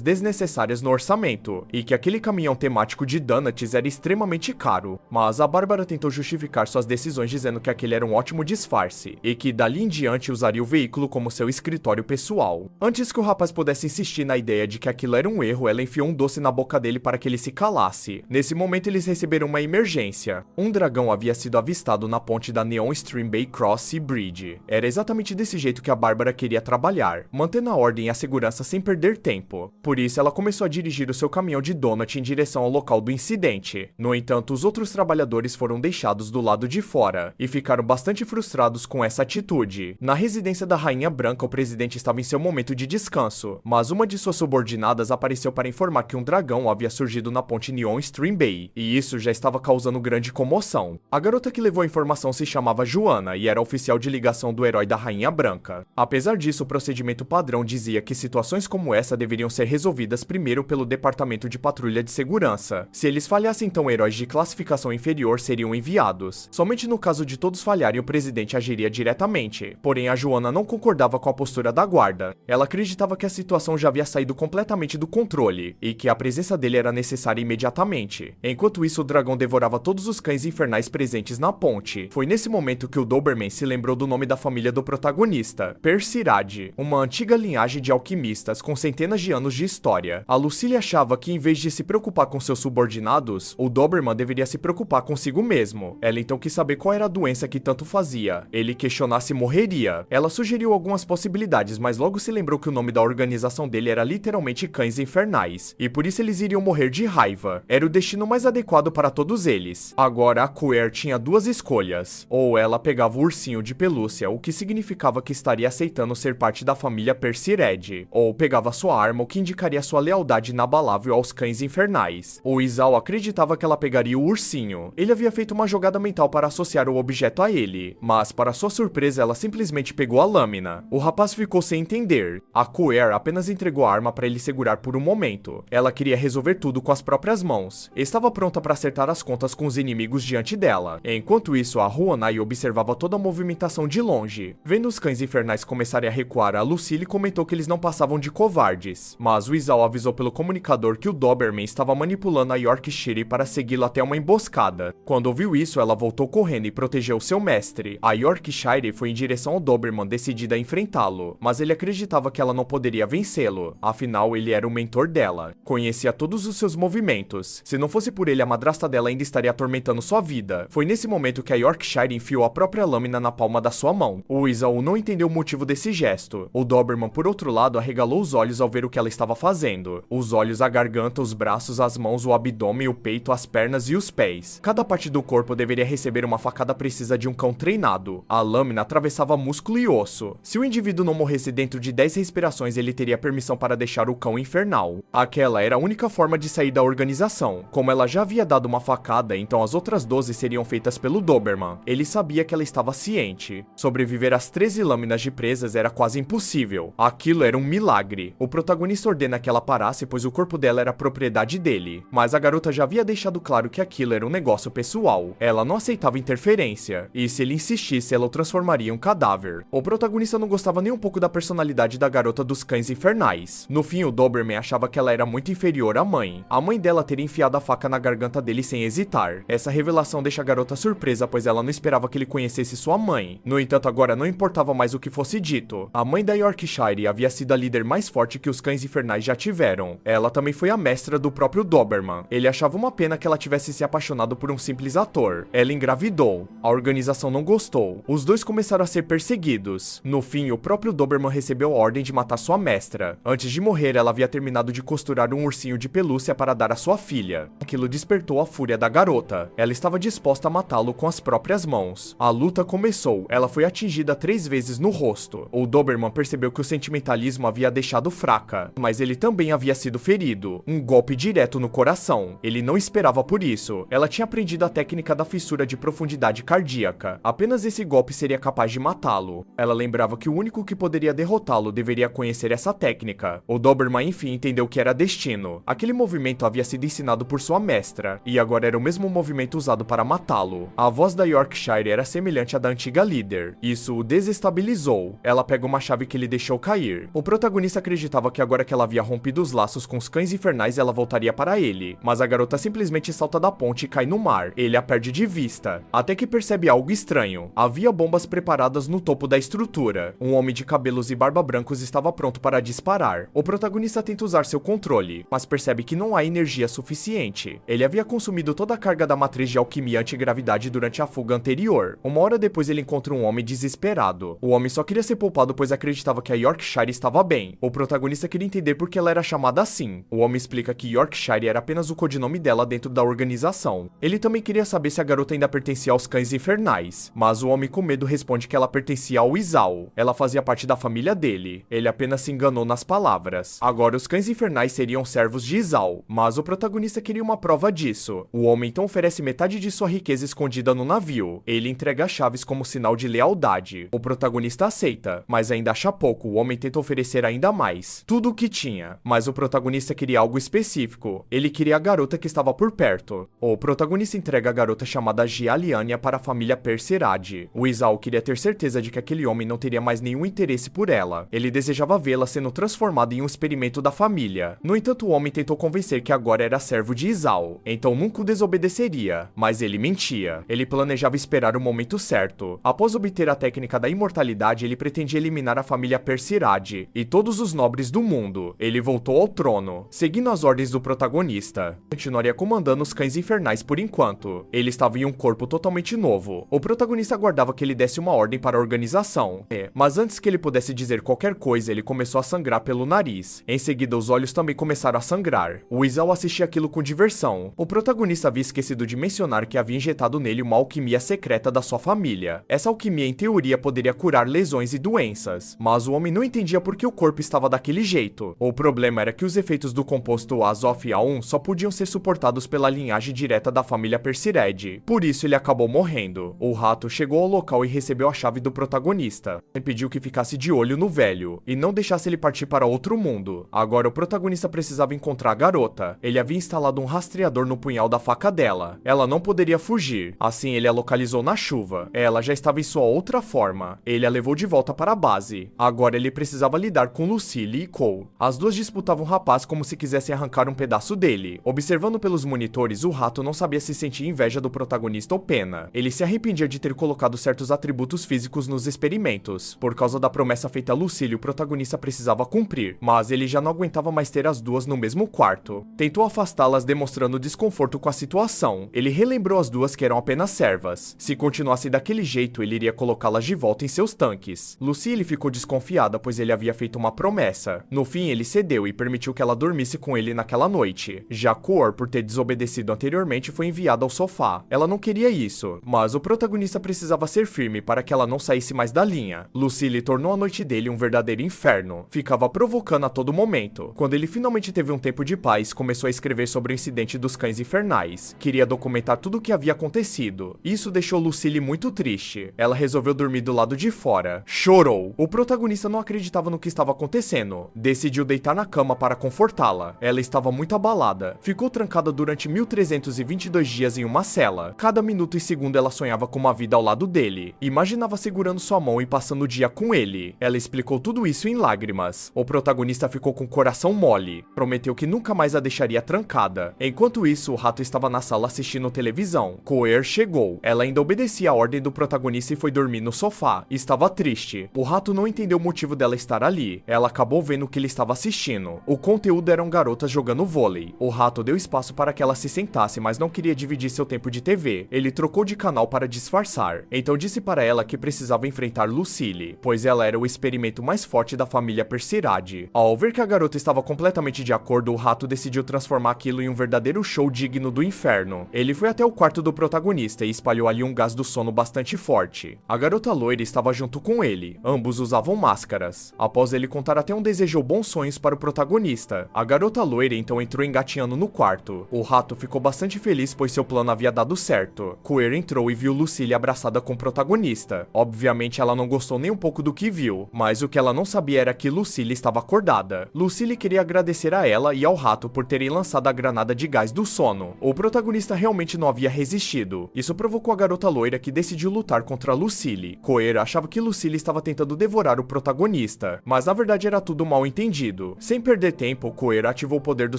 desnecessárias no orçamento, e que aquele caminhão temático de donuts era extremamente caro. Mas a Bárbara tentou justificar suas decisões dizendo que aquele era um ótimo disfarce, e que dali em diante usaria o veículo como seu escritório pessoal. Antes que o rapaz pudesse insistir na ideia de que aquilo era um erro, ela enfiou um doce na boca dele para que ele se calasse. Nesse momento, eles receberam uma emergência. Um dragão havia sido avistado na ponte da Neon Stream Bay Cross Sea Bridge. Era exatamente desse jeito que a Bárbara queria trabalhar, mantendo a ordem e a segurança sem perder tempo. Por isso, ela começou a dirigir o seu caminhão de donut em direção ao local do incidente. No entanto, os outros trabalhadores foram deixados do lado de fora, e ficaram bastante frustrados com essa atitude. Na residência da Rainha Branca, o presidente estava em seu momento de descanso, mas uma de suas subordinadas apareceu para informar que um dragão havia surgido na ponte Neon Stream Bay, e isso já estava causando grande comoção. A garota que levou a informação se chamava Joana e era oficial de ligação do herói da Rainha Branca. Apesar disso, o procedimento padrão dizia que situações como essa deveriam ser resolvidas primeiro pelo Departamento de Patrulha de Segurança. Se eles falhassem, então heróis de classificação inferior seriam enviados. Somente no caso de todos falharem, o presidente agiria diretamente. Porém, a Joana não concordava com a postura da guarda. Ela acreditava que a situação já havia saído completamente do controle, e que a presença dele era necessária imediatamente. Enquanto isso, o dragão devorava todos os cães infernais presentes na ponte. Foi nesse momento que o Doberman se lembrou do nome da família do protagonista, Persirade, uma antiga linhagem de alquimistas com centenas de anos de história. A Lucille achava que, em vez de se preocupar com seus subordinados, o Doberman deveria se preocupar consigo mesmo. Ela então quis saber qual era a doença que tanto fazia. Ele questionasse e morreria. Ela sugeriu algumas possibilidades, mas logo se lembrou que o nome da organização dele era literalmente Cães Infernais, e por isso eles iriam morrer de raiva. Era o destino mais adequado para todos eles. Agora, a Queer tinha duas escolhas. Ou ela pegava o ursinho de pelúcia, o que significava que estaria aceitando ser parte da família Persired, ou pegava sua arma, o que indicaria sua lealdade inabalável aos Cães Infernais. O Isao acreditava que ela pegaria o ursinho. Ele havia feito uma jogada mental para associar o objeto a ele, mas para sua surpresa ela simplesmente pegou a lâmina. O rapaz ficou sem entender. A Queer apenas entregou a arma para ele segurar por um momento. Ela queria resolver tudo com as próprias mãos. Estava pronta para acertar as contas com os inimigos diante dela. Enquanto isso, isso, a Ruonai observava toda a movimentação de longe. Vendo os cães infernais começarem a recuar, a Lucille comentou que eles não passavam de covardes, mas o Isao avisou pelo comunicador que o Doberman estava manipulando a Yorkshire para segui-lo até uma emboscada. Quando ouviu isso, ela voltou correndo e protegeu seu mestre. A Yorkshire foi em direção ao Doberman, decidida a enfrentá-lo, mas ele acreditava que ela não poderia vencê-lo, afinal ele era o mentor dela, conhecia todos os seus movimentos. Se não fosse por ele, a madrasta dela ainda estaria atormentando sua vida. Foi nesse momento que a Yorkshire enfiou a própria lâmina na palma da sua mão. O Isao não entendeu o motivo desse gesto. O Doberman, por outro lado, arregalou os olhos ao ver o que ela estava fazendo. Os olhos, a garganta, os braços, as mãos, o abdômen, o peito, as pernas e os pés. Cada parte do corpo deveria receber uma facada precisa de um cão treinado. A lâmina atravessava músculo e osso. Se o indivíduo não morresse dentro de 10 respirações, ele teria permissão para deixar o cão infernal. Aquela era a única forma de sair da organização. Como ela já havia dado uma facada, então as outras 12 seriam feitas pelo Doberman. Ele sabia que ela estava ciente. Sobreviver às 13 lâminas de presas era quase impossível. Aquilo era um milagre. O protagonista ordena que ela parasse, pois o corpo dela era propriedade dele. Mas a garota já havia deixado claro que aquilo era um negócio pessoal. Ela não aceitava interferência. E se ele insistisse, ela o transformaria em um cadáver. O protagonista não gostava nem um pouco da personalidade da garota dos cães infernais. No fim, o Doberman achava que ela era muito inferior à mãe. A mãe dela teria enfiado a faca na garganta dele sem hesitar. Essa revelação deixa a garota surpresa, pois ela não esperava que ele conhecesse sua mãe. No entanto, agora não importava mais o que fosse dito. A mãe da Yorkshire havia sido a líder mais forte que os cães infernais já tiveram. Ela também foi a mestra do próprio Doberman. Ele achava uma pena que ela tivesse se apaixonado por um simples ator. Ela engravidou. A organização não gostou. Os dois começaram a ser perseguidos. No fim, o próprio Doberman recebeu a ordem de matar sua mestra. Antes de morrer, ela havia terminado de costurar um ursinho de pelúcia para dar à sua filha. Aquilo despertou a fúria da garota. Ela estava disposta a matá-lo com as próprias mãos. A luta começou. Ela foi atingida 3 vezes no rosto. O Doberman percebeu que o sentimentalismo havia deixado fraca, mas ele também havia sido ferido. Um golpe direto no coração. Ele não esperava por isso. Ela tinha aprendido a técnica da fissura de profundidade cardíaca. Apenas esse golpe seria capaz de matá-lo. Ela lembrava que o único que poderia derrotá-lo deveria conhecer essa técnica. O Doberman enfim entendeu que era destino. Aquele movimento havia sido ensinado por sua mestra, e agora era o mesmo movimento usado para matá-lo. A voz da Yorkshire era semelhante à da antiga líder. Isso o desestabilizou. Ela pega uma chave que ele deixou cair. O protagonista acreditava que agora que ela havia rompido os laços com os cães infernais, ela voltaria para ele. Mas a garota simplesmente salta da ponte e cai no mar. Ele a perde de vista. Até que percebe algo estranho. Havia bombas preparadas no topo da estrutura. Um homem de cabelos e barba brancos estava pronto para disparar. O protagonista tenta usar seu controle, mas percebe que não há energia suficiente. Ele havia consumido toda a carga da matriz de alquimia antigravidade durante a fuga anterior. Uma hora depois ele encontra um homem desesperado. O homem só queria ser poupado pois acreditava que a Yorkshire estava bem. O protagonista queria entender por que ela era chamada assim. O homem explica que Yorkshire era apenas o codinome dela dentro da organização. Ele também queria saber se a garota ainda pertencia aos cães infernais, mas o homem com medo responde que ela pertencia ao Isao. Ela fazia parte da família dele. Ele apenas se enganou nas palavras. Agora os cães infernais seriam servos de Isao, mas o protagonista queria uma prova disso. O homem então oferece metade de sua riqueza escondida no navio. Ele entrega as chaves como sinal de lealdade. O protagonista aceita, mas ainda acha pouco. O homem tenta oferecer ainda mais. Tudo o que tinha. Mas o protagonista queria algo específico. Ele queria a garota que estava por perto. O protagonista entrega a garota chamada Gialiania para a família Percerade. O Isao queria ter certeza de que aquele homem não teria mais nenhum interesse por ela. Ele desejava vê-la sendo transformada em um experimento da família. No entanto, o homem tentou convencer que agora era servo de Isao, então nunca o desobedeceria. Mas ele mentia. Ele planejava esperar o momento certo. Após obter a técnica da imortalidade, ele pretendia eliminar a família Percerade e todos os nobres do mundo. Ele voltou ao trono, seguindo as ordens do protagonista. Continuaria comandando os cães infernais por enquanto. Ele estava em um corpo totalmente novo. O protagonista aguardava que ele desse uma ordem para a organização. Mas antes que ele pudesse dizer qualquer coisa, ele começou a sangrar pelo nariz. Em seguida, os olhos também começaram a sangrar. O Isao assistia aquilo com diversão. O protagonista havia esquecido de mencionar que havia injetado nele uma alquimia secreta da sua família. Essa alquimia, em teoria, poderia curar lesões e doenças, mas o homem não entendia por que o corpo estava daquele jeito. O problema era que os efeitos do composto Azoth A1 só podiam ser suportados pela linhagem direta da família Percired. Por isso ele acabou morrendo. O rato chegou ao local e recebeu a chave do protagonista. Ele pediu que ficasse de olho no velho e não deixasse ele partir para outro mundo. Agora o protagonista precisava encontrar a garota. Ele havia instalado um rastreador no punhal da faca dela. Ela não poderia fugir. Assim, ele a localizou na chuva. Ela já estava em sua outra forma. Ele a levou de volta para a base. Agora ele precisava lidar com Lucille e Cole. As duas disputavam o rapaz como se quisessem arrancar um pedaço dele. Observando pelos monitores, o rato não sabia se sentir inveja do protagonista ou pena. Ele se arrependia de ter colocado certos atributos físicos nos experimentos. Por causa da promessa feita a Lucille, o protagonista precisava cumprir, mas ele já não aguentava mais ter as duas no mesmo quarto. Tentou afastá-las, demonstrando desconforto com a situação. Ele relembrou as duas que eram apenas servas. Se continuasse daquele jeito, ele iria colocá-las de volta em seus tanques. Lucille ficou desconfiada, pois ele havia feito uma promessa. No fim, ele cedeu e permitiu que ela dormisse com ele naquela noite. Já Cor, por ter desobedecido anteriormente, foi enviada ao sofá. Ela não queria isso, mas o protagonista precisava ser firme para que ela não saísse mais da linha. Lucille tornou a noite dele um verdadeiro inferno. Ficava provocando a todo momento. Quando ele finalmente teve um tempo de paz, começou a escrever sobre o incidente dos cães infernais. Queria documentar tudo o que havia acontecido. Isso deixou Lucille muito triste. Ela resolveu dormir do lado de fora. Chorou. O protagonista não acreditava no que estava acontecendo. Decidiu deitar na cama para confortá-la. Ela estava muito abalada. Ficou trancada durante 1322 dias em uma cela. Cada minuto e segundo ela sonhava com uma vida ao lado dele. Imaginava segurando sua mão e passando o dia com ele. Ela explicou tudo isso em lágrimas. O protagonista ficou com o coração mole. Prometeu que nunca mais a deixaria trancada. Enquanto isso, o rato estava na sala assistindo televisão. Coer chegou. Ela ainda obedecia a ordem do protagonista e foi dormir no sofá. Estava triste. O rato não entendeu o motivo dela estar ali. Ela acabou vendo o que ele estava assistindo. O conteúdo eram garotas jogando vôlei. O rato deu espaço para que ela se sentasse, mas não queria dividir seu tempo de TV. Ele trocou de canal para disfarçar. Então disse para ela que precisava enfrentar Lucille, pois ela era o experimento mais forte da família Persirade. Ao ver que a garota estava completamente de acordo, o rato decidiu transformar aquilo em um verdadeiro show digno do inferno. Ele foi até o quarto do protagonista e espalhou ali um gás do sono bastante forte. A garota loira estava junto com ele. Ambos usavam máscaras. Após ele contar até um desejou bons sonhos para o protagonista. A garota loira então entrou engatinhando no quarto. O rato ficou bastante feliz, pois seu plano havia dado certo. Coer entrou e viu Lucille abraçada com o protagonista. Obviamente ela não gostou nem um pouco do que viu, mas o que ela não sabia era que Lucille estava acordada. Lucille queria agradecer a ela e ao rato por terem lançado a granada de gás do sono. O protagonista realmente não havia resistido. Isso provocou a garota loira, que decidiu lutar contra Lucille. Coer achava que Lucille estava tentando devorar o protagonista, mas na verdade era tudo mal entendido. Sem perder tempo, Coer ativou o poder do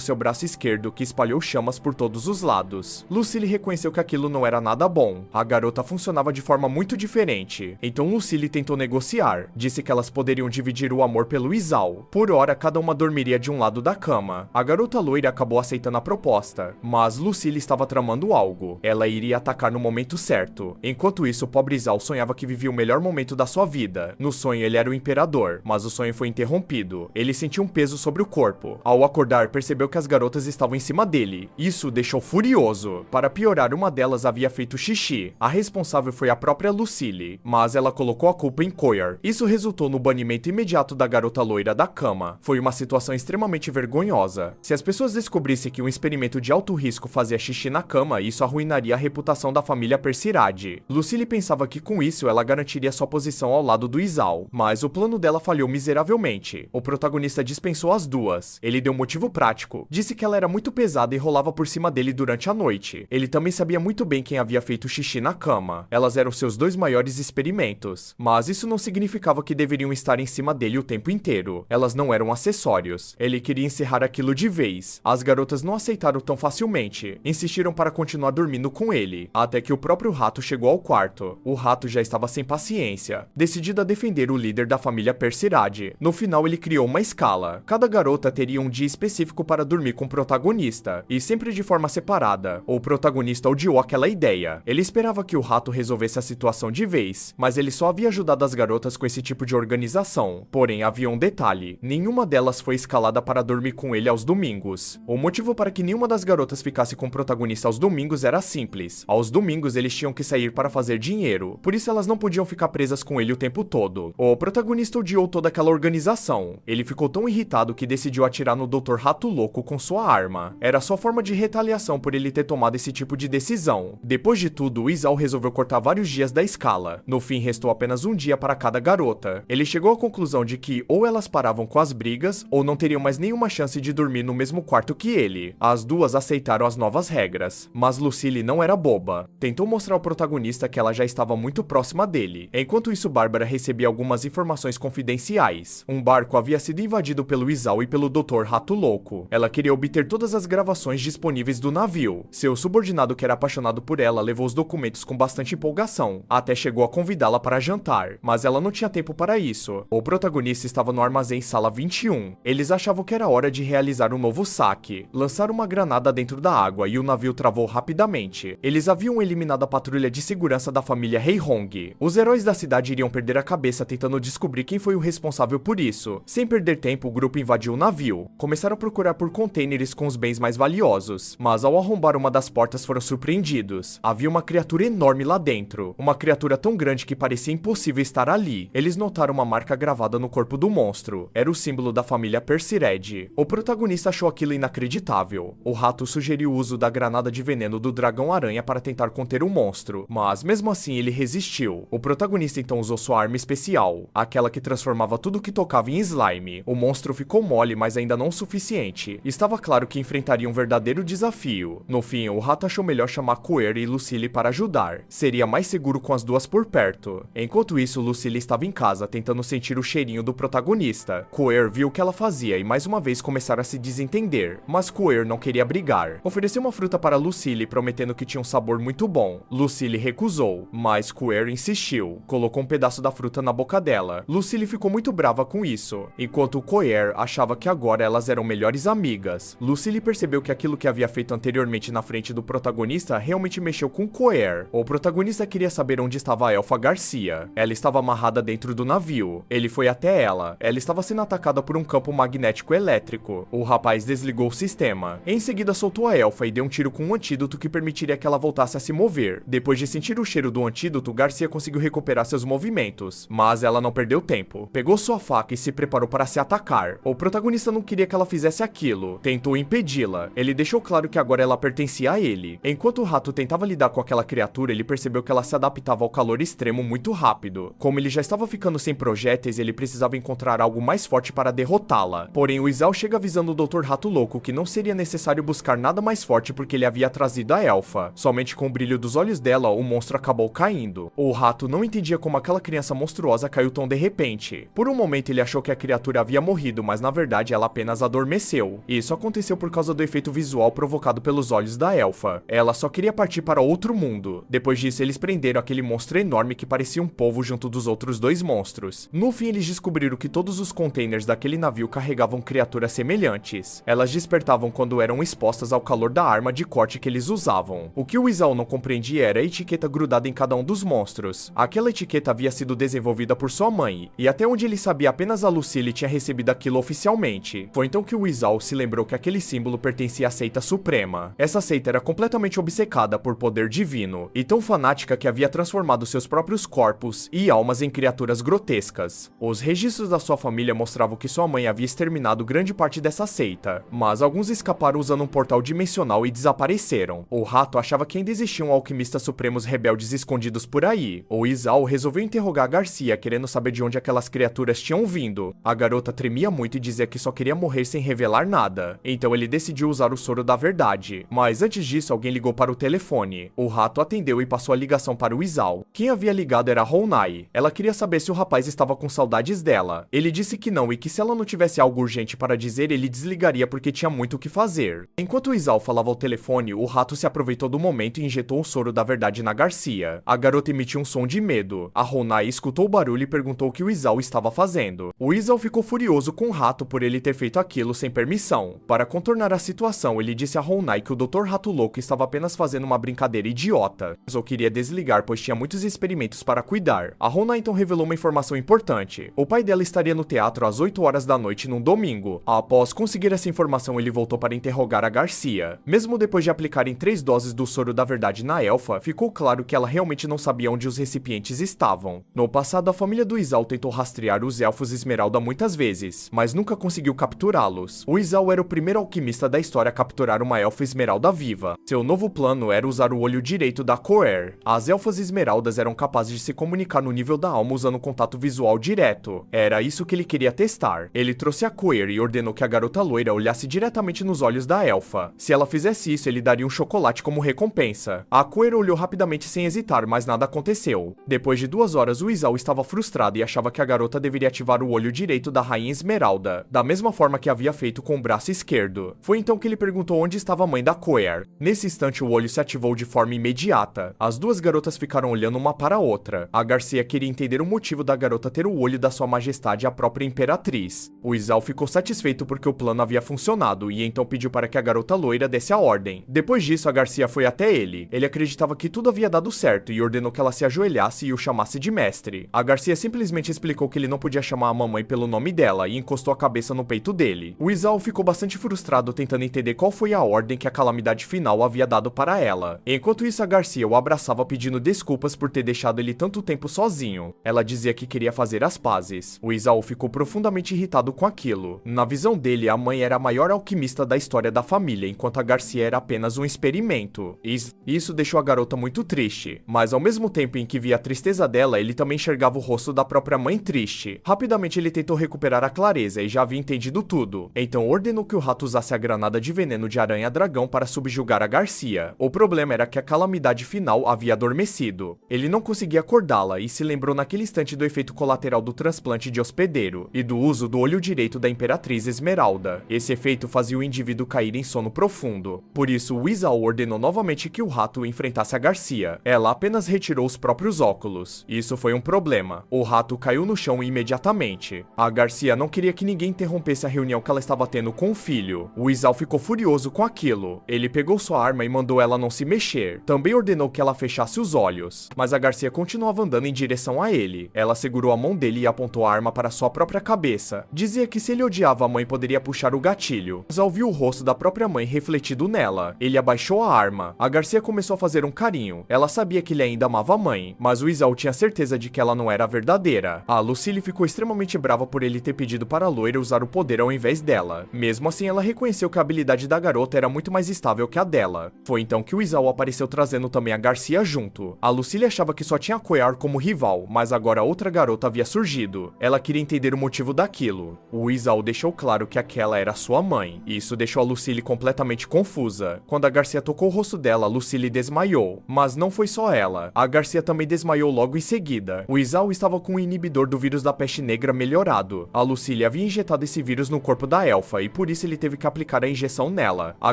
seu braço esquerdo, que espalhou chamas por todos os lados. Lucille reconheceu que aquilo não era nada bom. A garota funcionava de forma muito diferente. Então Lucille tentou negociar. Disse que elas poderiam dividir o amor pelo Isao. Por hora, cada uma dormiria de um lado da cama. A garota loira acabou aceitando a proposta, mas Lucille estava tramando algo. Ela iria atacar no momento certo. Enquanto isso, o pobre Isao sonhava que vivia o melhor momento da sua vida. No sonho, ele era o imperador, mas o sonho foi interrompido. Ele sentiu um peso sobre o corpo. Ao acordar, percebeu que as garotas estavam em cima dele. Isso o deixou furioso. Para piorar, uma delas havia feito xixi. A responsável foi a própria Lucille, mas ela colocou a culpa em Coer. Isso resultou no banimento imediato da garota loira da cama. Foi uma situação extremamente vergonhosa. Se as pessoas descobrissem que um experimento de alto risco fazia xixi na cama, isso arruinaria a reputação da família Persirade. Lucille pensava que com isso ela garantiria sua posição ao lado do Isao, mas o plano dela falhou miseravelmente. O protagonista dispensou as duas. Ele deu um motivo prático. Disse que ela era muito pesada e rolava por cima dele durante a noite. Ele também sabia muito bem quem havia feito xixi na cama. Elas eram seus dois maiores experimentos, mas isso não significava que deveriam estar em cima dele o tempo inteiro. Elas não eram acessórios. Ele queria encerrar aquilo de vez. As garotas não aceitaram tão facilmente. Insistiram para continuar dormindo com ele, até que o próprio rato chegou ao quarto. O rato já estava sem paciência, decidido a defender o líder da família Persirade. No final, ele criou uma escala. Cada garota teria um dia específico para dormir com o protagonista, e sempre de forma separada. O protagonista odiou aquela ideia. Ele esperava que o rato resolvesse a situação de vez, mas ele só havia ajudado as garotas com esse tipo de organização. Porém, havia um detalhe: nenhuma delas foi escalada para dormir com ele aos domingos. O motivo para que nenhuma das garotas ficasse com o protagonista aos domingos era simples. Aos domingos eles tinham que sair para fazer dinheiro, por isso elas não podiam ficar presas com ele o tempo todo. O protagonista odiou toda aquela organização. Ele ficou tão irritado que decidiu atirar no Dr. Rato Louco com sua arma. Era sua forma de retaliação por ele ter tomado esse tipo de decisão. Depois de tudo, o Isao resolveu cortar vários dias da escala. No fim, restou apenas um dia para cada garota. Ele chegou à conclusão de que ou elas paravam com as brigas, ou não teriam mais nenhuma chance de dormir no mesmo quarto que ele. As duas aceitaram as novas regras, mas Lucille não era boba. Tentou tentou mostrar ao protagonista que ela já estava muito próxima dele. Enquanto isso, Bárbara recebia algumas informações confidenciais. Um barco havia sido invadido pelo Izao e pelo Dr. Rato Louco. Ela queria obter todas as gravações disponíveis do navio. Seu subordinado, que era apaixonado por ela, levou os documentos com bastante empolgação, até chegou a convidá-la para jantar, mas ela não tinha tempo para isso. O protagonista estava no armazém sala 21. Eles achavam que era hora de realizar um novo saque. Lançaram uma granada dentro da água e o navio travou rapidamente. Eles haviam eliminado a patrulha de segurança da família Hei Hong. Os heróis da cidade iriam perder a cabeça tentando descobrir quem foi o responsável por isso. Sem perder tempo, o grupo invadiu o navio. Começaram a procurar por contêineres com os bens mais valiosos, mas ao arrombar uma das portas foram surpreendidos. Havia uma criatura enorme lá dentro. Uma criatura tão grande que parecia impossível estar ali. Eles notaram uma marca gravada no corpo do monstro. Era o símbolo da família Percy Red. O protagonista achou aquilo inacreditável. O rato sugeriu o uso da granada de veneno do dragão-aranha para tentar conter o monstro, mas mesmo assim ele resistiu. O protagonista então usou sua arma especial, aquela que transformava tudo que tocava em slime. O monstro ficou mole, mas ainda não o suficiente. Estava claro que enfrentaria um verdadeiro desafio. No fim, o rato achou melhor chamar Coeur e Lucille para ajudar. Seria mais seguro com as duas por perto. Enquanto isso, Lucille estava em casa, tentando sentir o cheirinho do protagonista. Coeur viu o que ela fazia e mais uma vez começaram a se desentender, mas Coeur não queria brigar. Ofereceu uma fruta para Lucille, prometendo que tinha um sabor muito bom. Lucille recusou, mas Coeur insistiu. Colocou um pedaço da fruta na boca dela. Lucille ficou muito brava com isso, enquanto Coeur achava que agora elas eram melhores amigas. Lucille percebeu que aquilo que havia feito anteriormente na frente do protagonista realmente mexeu com Coeur. O protagonista queria saber onde estava a elfa Garcia. Ela estava amarrada dentro do navio. Ele foi até ela. Ela estava sendo atacada por um campo magnético elétrico. O rapaz desligou o sistema. Em seguida soltou a elfa e deu um tiro com um antídoto que permitiria que ela voltasse a se mover. Depois de sentir o cheiro do antídoto, Garcia conseguiu recuperar seus movimentos, mas ela não perdeu tempo. Pegou sua faca e se preparou para se atacar. O protagonista não queria que ela fizesse aquilo. Tentou impedi-la. Ele deixou claro que agora ela pertencia a ele. Enquanto o rato tentava lidar com aquela criatura, ele percebeu que ela se adaptava ao calor extremo muito rápido. Como ele já estava ficando sem projéteis, ele precisava encontrar algo mais forte para derrotá-la. Porém, o Izao chega avisando o Dr. Rato Louco que não seria necessário buscar nada mais forte porque ele havia trazido a elfa. Somente com o brilho dos olhos dela, o monstro acabou caindo. O rato não entendia como aquela criança monstruosa caiu tão de repente. Por um momento ele achou que a criatura havia morrido, mas na verdade ela apenas adormeceu. Isso aconteceu por causa do efeito visual provocado pelos olhos da elfa. Ela só queria partir para outro mundo. Depois disso, eles prenderam aquele monstro enorme que parecia um polvo junto dos outros dois monstros. No fim, eles descobriram que todos os containers daquele navio carregavam criaturas semelhantes. Elas despertavam quando eram expostas ao calor da arma de corte que eles usavam. O que o Izao não compreendia era a etiqueta grudada em cada um dos monstros. Aquela etiqueta havia sido desenvolvida por sua mãe, e até onde ele sabia, apenas a Lucille tinha recebido aquilo oficialmente. Foi então que o Izao se lembrou que aquele símbolo pertencia à seita suprema. Essa seita era completamente obcecada por poder divino, e tão fanática que havia transformado seus próprios corpos e almas em criaturas grotescas. Os registros da sua família mostravam que sua mãe havia exterminado grande parte dessa seita, mas alguns escaparam usando um portal dimensional e desapareceram. O rato achava que ainda existiam alquimistas supremos rebeldes escondidos por aí. O Izao resolveu interrogar Garcia, querendo saber de onde aquelas criaturas tinham vindo. A garota tremia muito e dizia que só queria morrer sem revelar nada. Então ele decidiu usar o soro da verdade. Mas antes disso, alguém ligou para o telefone. O rato atendeu e passou a ligação para o Izao. Quem havia ligado era Honai. Ela queria saber se o rapaz estava com saudades dela. Ele disse que não e que se ela não tivesse algo urgente para dizer, ele desligaria porque tinha muito o que fazer. Enquanto o Izao falava ao telefone, o rato se aproveitou do momento e injetou o soro da verdade na Garcia. A garota emitiu um som de medo. A Honai escutou o barulho e perguntou o que o Izao estava fazendo. O Izao ficou furioso com o rato por ele ter feito aquilo sem permissão. Para contornar a situação, ele disse a Honai que o Dr. Rato Louco estava apenas fazendo uma brincadeira idiota. Só queria desligar, pois tinha muitos experimentos para cuidar. A Honai então revelou uma informação importante. O pai dela estaria no teatro às 8 horas da noite num domingo. Após conseguir essa informação, ele voltou para interrogar a Garcia. Mesmo depois de aplicarem 3 doses do soro da verdade na elfa, ficou claro que ela realmente não sabia onde os recipientes estavam. No passado, a família do Izao tentou rastrear os elfos Esmeralda muitas vezes, mas nunca conseguiu capturá-los. O Izao era o primeiro alquimista da história a capturar uma elfa Esmeralda viva. Seu novo plano era usar o olho direito da Coeur. As elfas Esmeraldas eram capazes de se comunicar no nível da alma usando contato visual direto. Era isso que ele queria testar. Ele trouxe a Coeur e ordenou que a garota loira olhasse diretamente nos olhos da elfa. Se ela fizesse isso, ele daria um chocolate como recompensa. A Coer olhou rapidamente sem hesitar, mas nada aconteceu. Depois de 2 horas, o Izao estava frustrado e achava que a garota deveria ativar o olho direito da Rainha Esmeralda, da mesma forma que havia feito com o braço esquerdo. Foi então que ele perguntou onde estava a mãe da Coer. Nesse instante, o olho se ativou de forma imediata. As duas garotas ficaram olhando uma para a outra. A Garcia queria entender o motivo da garota ter o olho da sua majestade, a própria imperatriz. O Izao ficou satisfeito porque o plano havia funcionado e então pediu para que a garota loira desse a ordem. Depois disso, a Garcia foi até ele. Ele acreditava que tudo havia dado certo e ordenou que ela se ajoelhasse e o chamasse de mestre. A Garcia simplesmente explicou que ele não podia chamar a mamãe pelo nome dela e encostou a cabeça no peito dele. O Izao ficou bastante frustrado tentando entender qual foi a ordem que a calamidade final havia dado para ela. Enquanto isso, a Garcia o abraçava pedindo desculpas por ter deixado ele tanto tempo sozinho. Ela dizia que queria fazer as pazes. O Izao ficou profundamente irritado com aquilo. Na visão dele, a mãe era a maior alquimista da história da família, enquanto a Garcia era apenas um experimento. Isso deixou a garota muito triste, mas ao mesmo tempo em que via a tristeza dela, ele também enxergava o rosto da própria mãe triste. Rapidamente ele tentou recuperar a clareza e já havia entendido tudo, então ordenou que o rato usasse a granada de veneno de aranha-dragão para subjugar a Garcia. O problema era que a calamidade final havia adormecido. Ele não conseguia acordá-la e se lembrou naquele instante do efeito colateral do transplante de hospedeiro e do uso do olho direito da Imperatriz Esmeralda. Esse efeito fazia o indivíduo cair em sono profundo. Por isso, o Izao ordenou novamente que o rato enfrentasse a Garcia. Ela apenas retirou os próprios óculos. Isso foi um problema. O rato caiu no chão imediatamente. A Garcia não queria que ninguém interrompesse a reunião que ela estava tendo com o filho. O Izao ficou furioso com aquilo. Ele pegou sua arma e mandou ela não se mexer. Também ordenou que ela fechasse os olhos. Mas a Garcia continuava andando em direção a ele. Ela segurou a mão dele e apontou a arma para sua própria cabeça. Dizia que se ele odiava a mãe, poderia puxar o gatilho. Izao viu o rosto da própria mãe refletido nela. Ele abaixou a arma. A Garcia começou a fazer um carinho. Ela sabia que ele ainda amava a mãe, mas o Izao tinha certeza de que ela não era a verdadeira. A Lucille ficou extremamente brava por ele ter pedido para a loira usar o poder ao invés dela. Mesmo assim, ela reconheceu que a habilidade da garota era muito mais estável que a dela. Foi então que o Izao apareceu trazendo também a Garcia junto. A Lucille achava que só tinha a Coer como rival, mas agora outra garota havia surgido. Ela queria entender o motivo daquilo. O Izao deixou claro que aquela era sua mãe, e isso deixou a Lucille completamente confusa. Quando a Garcia tocou o rosto dela, Lucille desmaiou. Mas não foi só ela. A Garcia também desmaiou logo em seguida. O Izao estava com o inibidor do vírus da peste negra melhorado. A Lucille havia injetado esse vírus no corpo da elfa, e por isso ele teve que aplicar a injeção nela. A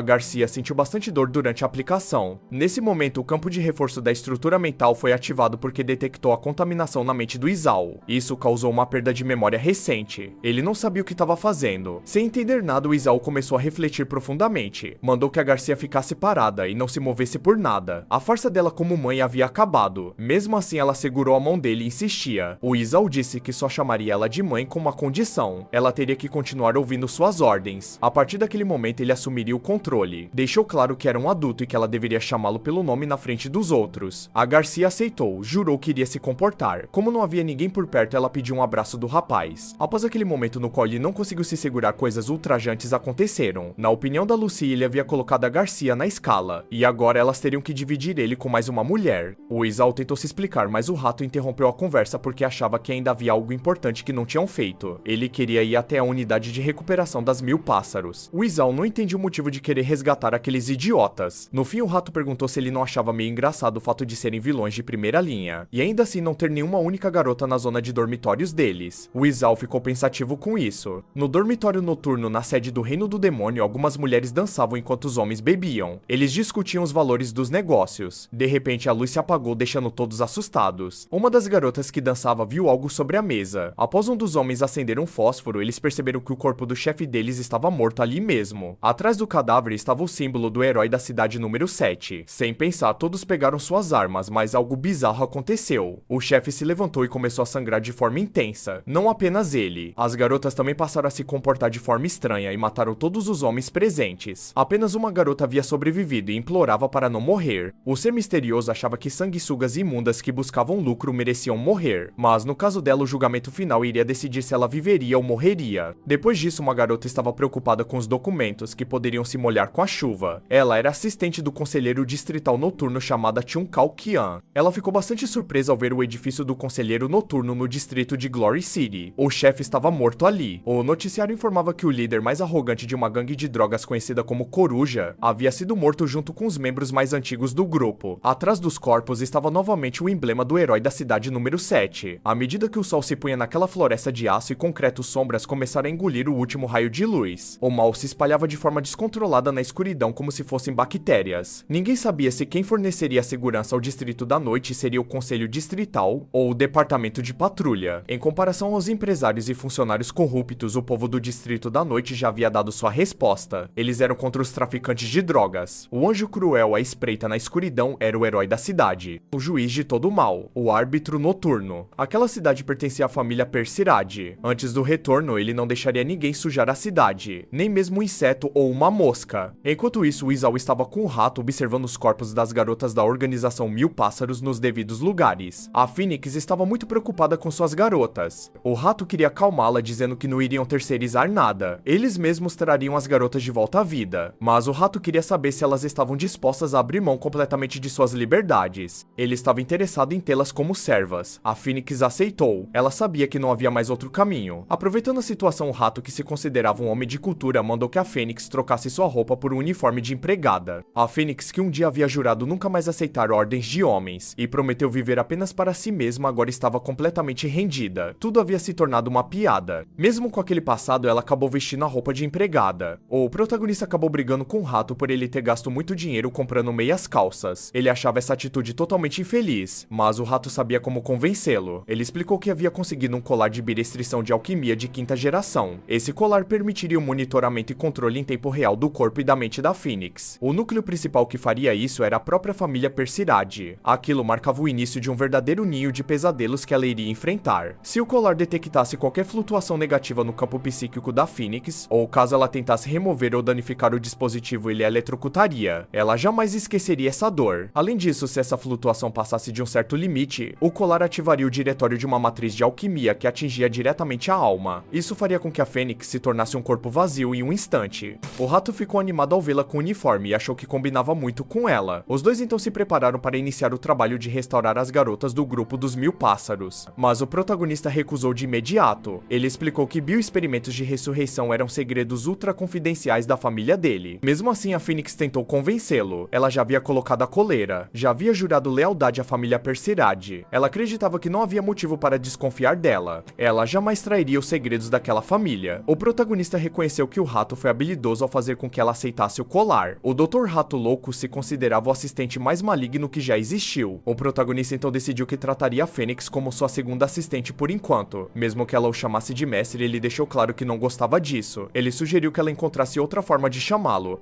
Garcia sentiu bastante dor durante a aplicação. Nesse momento, o campo de reforço da estrutura mental foi ativado porque detectou a contaminação na mente do Izao. Isso causou uma perda de memória recente. Ele não sabia o que estava fazendo. Sem entender nada, o Izao começou a refletir profundamente. Mandou que a Garcia ficasse parada e não se movesse por nada. A farsa dela como mãe havia acabado. Mesmo assim, ela segurou a mão dele e insistia. O Izao disse que só chamaria ela de mãe com uma condição. Ela teria que continuar ouvindo suas ordens. A partir daquele momento, ele assumiria o controle. Deixou claro que era um adulto e que ela deveria chamá-lo pelo nome na frente dos outros. A Garcia aceitou, jurou que iria se comportar. Como não havia ninguém por perto, ela pediu um abraço do rapaz. Após aquele momento no qual ele não conseguiu se segurar, coisas ultrajantes aconteceram. Na opinião da Lucy, ele havia colocado a Garcia na escala, e agora elas teriam que dividir ele com mais uma mulher. O Izao tentou se explicar, mas o rato interrompeu a conversa porque achava que ainda havia algo importante que não tinham feito. Ele queria ir até a unidade de recuperação das 1000 pássaros. O Izao não entendia o motivo de querer resgatar aqueles idiotas. No fim, o rato perguntou se ele não achava meio engraçado o fato de serem vilões de primeira linha, e ainda assim não ter nenhuma única garota na zona de dormitórios deles. O Izao ficou pensativo com isso. No dormitório noturno na sede do Reino do Demônio, algumas mulheres dançavam enquanto os homens bebiam. Eles discutiam os valores dos negócios. De repente, a luz se apagou, deixando todos assustados. Uma das garotas que dançava viu algo sobre a mesa. Após um dos homens acender um fósforo, eles perceberam que o corpo do chefe deles estava morto ali mesmo. Atrás do cadáver estava o símbolo do herói da cidade número 7. Sem pensar, todos pegaram suas armas, mas algo bizarro aconteceu. O chefe se levantou e começou a sangrar de forma intensa. Não apenas ele. As garotas também passaram a se comportar de forma estranha e mataram todos os homens presentes. Apenas uma garota havia sobrevivido e implorava para não morrer. O ser misterioso achava que sanguessugas imundas que buscavam lucro mereciam morrer, mas no caso dela o julgamento final iria decidir se ela viveria ou morreria. Depois disso, uma garota estava preocupada com os documentos que poderiam se molhar com a chuva. Ela era assistente do conselheiro distrital noturno chamada Chunkao Qian. Ela ficou bastante surpresa ao ver o edifício do conselheiro noturno no distrito de Glory City. O chefe estava morto ali. O noticiário informava que o líder mais arrogante de uma gangue de drogas conhecida como Coruja havia sido morto junto com os membros mais antigos antigos do grupo. Atrás dos corpos estava novamente o emblema do herói da cidade número 7. À medida que o sol se punha naquela floresta de aço e concreto, sombras começaram a engolir o último raio de luz. O mal se espalhava de forma descontrolada na escuridão como se fossem bactérias. Ninguém sabia se quem forneceria segurança ao Distrito da Noite seria o Conselho Distrital ou o Departamento de Patrulha. Em comparação aos empresários e funcionários corruptos, o povo do Distrito da Noite já havia dado sua resposta. Eles eram contra os traficantes de drogas. O anjo cruel à espreita na escuridão era o herói da cidade, o juiz de todo o mal, o árbitro noturno. Aquela cidade pertencia à família Persirade. Antes do retorno, ele não deixaria ninguém sujar a cidade, nem mesmo um inseto ou uma mosca. Enquanto isso, o Isao estava com o rato observando os corpos das garotas da organização Mil Pássaros nos devidos lugares. A Fênix estava muito preocupada com suas garotas. O rato queria acalmá-la, dizendo que não iriam terceirizar nada. Eles mesmos trariam as garotas de volta à vida. Mas o rato queria saber se elas estavam dispostas a abrir mão completamente de suas liberdades. Ele estava interessado em tê-las como servas. A Fênix aceitou. Ela sabia que não havia mais outro caminho. Aproveitando a situação, o rato, que se considerava um homem de cultura, mandou que a Fênix trocasse sua roupa por um uniforme de empregada. A Fênix, que um dia havia jurado nunca mais aceitar ordens de homens e prometeu viver apenas para si mesma, agora estava completamente rendida. Tudo havia se tornado uma piada. Mesmo com aquele passado, ela acabou vestindo a roupa de empregada. O protagonista acabou brigando com o rato por ele ter gasto muito dinheiro comprando meias calças. Ele achava essa atitude totalmente infeliz, mas o rato sabia como convencê-lo. Ele explicou que havia conseguido um colar de birestrição de alquimia de 5ª geração. Esse colar permitiria o monitoramento e controle em tempo real do corpo e da mente da Fênix. O núcleo principal que faria isso era a própria família Persirade. Aquilo marcava o início de um verdadeiro ninho de pesadelos que ela iria enfrentar. Se o colar detectasse qualquer flutuação negativa no campo psíquico da Fênix, ou caso ela tentasse remover ou danificar o dispositivo, ele a eletrocutaria. Ela jamais esqueceria essa dor. Além disso, se essa flutuação passasse de um certo limite, o colar ativaria o diretório de uma matriz de alquimia que atingia diretamente a alma. Isso faria com que a Fênix se tornasse um corpo vazio em um instante. O rato ficou animado ao vê-la com o uniforme e achou que combinava muito com ela. Os dois então se prepararam para iniciar o trabalho de restaurar as garotas do grupo dos Mil Pássaros. Mas o protagonista recusou de imediato. Ele explicou que bioexperimentos de ressurreição eram segredos ultra confidenciais da família dele. Mesmo assim, a Fênix tentou convencê-lo. Ela já havia colocado a coleira, já havia jurado lealdade à família Persirade. Ela acreditava que não havia motivo para desconfiar dela. Ela jamais trairia os segredos daquela família. O protagonista reconheceu que o rato foi habilidoso ao fazer com que ela aceitasse o colar. O Dr. Rato Louco se considerava o assistente mais maligno que já existiu. O protagonista então decidiu que trataria a Fênix como sua segunda assistente por enquanto. Mesmo que ela o chamasse de mestre, ele deixou claro que não gostava disso. Ele sugeriu que ela encontrasse outra forma de chamá-lo.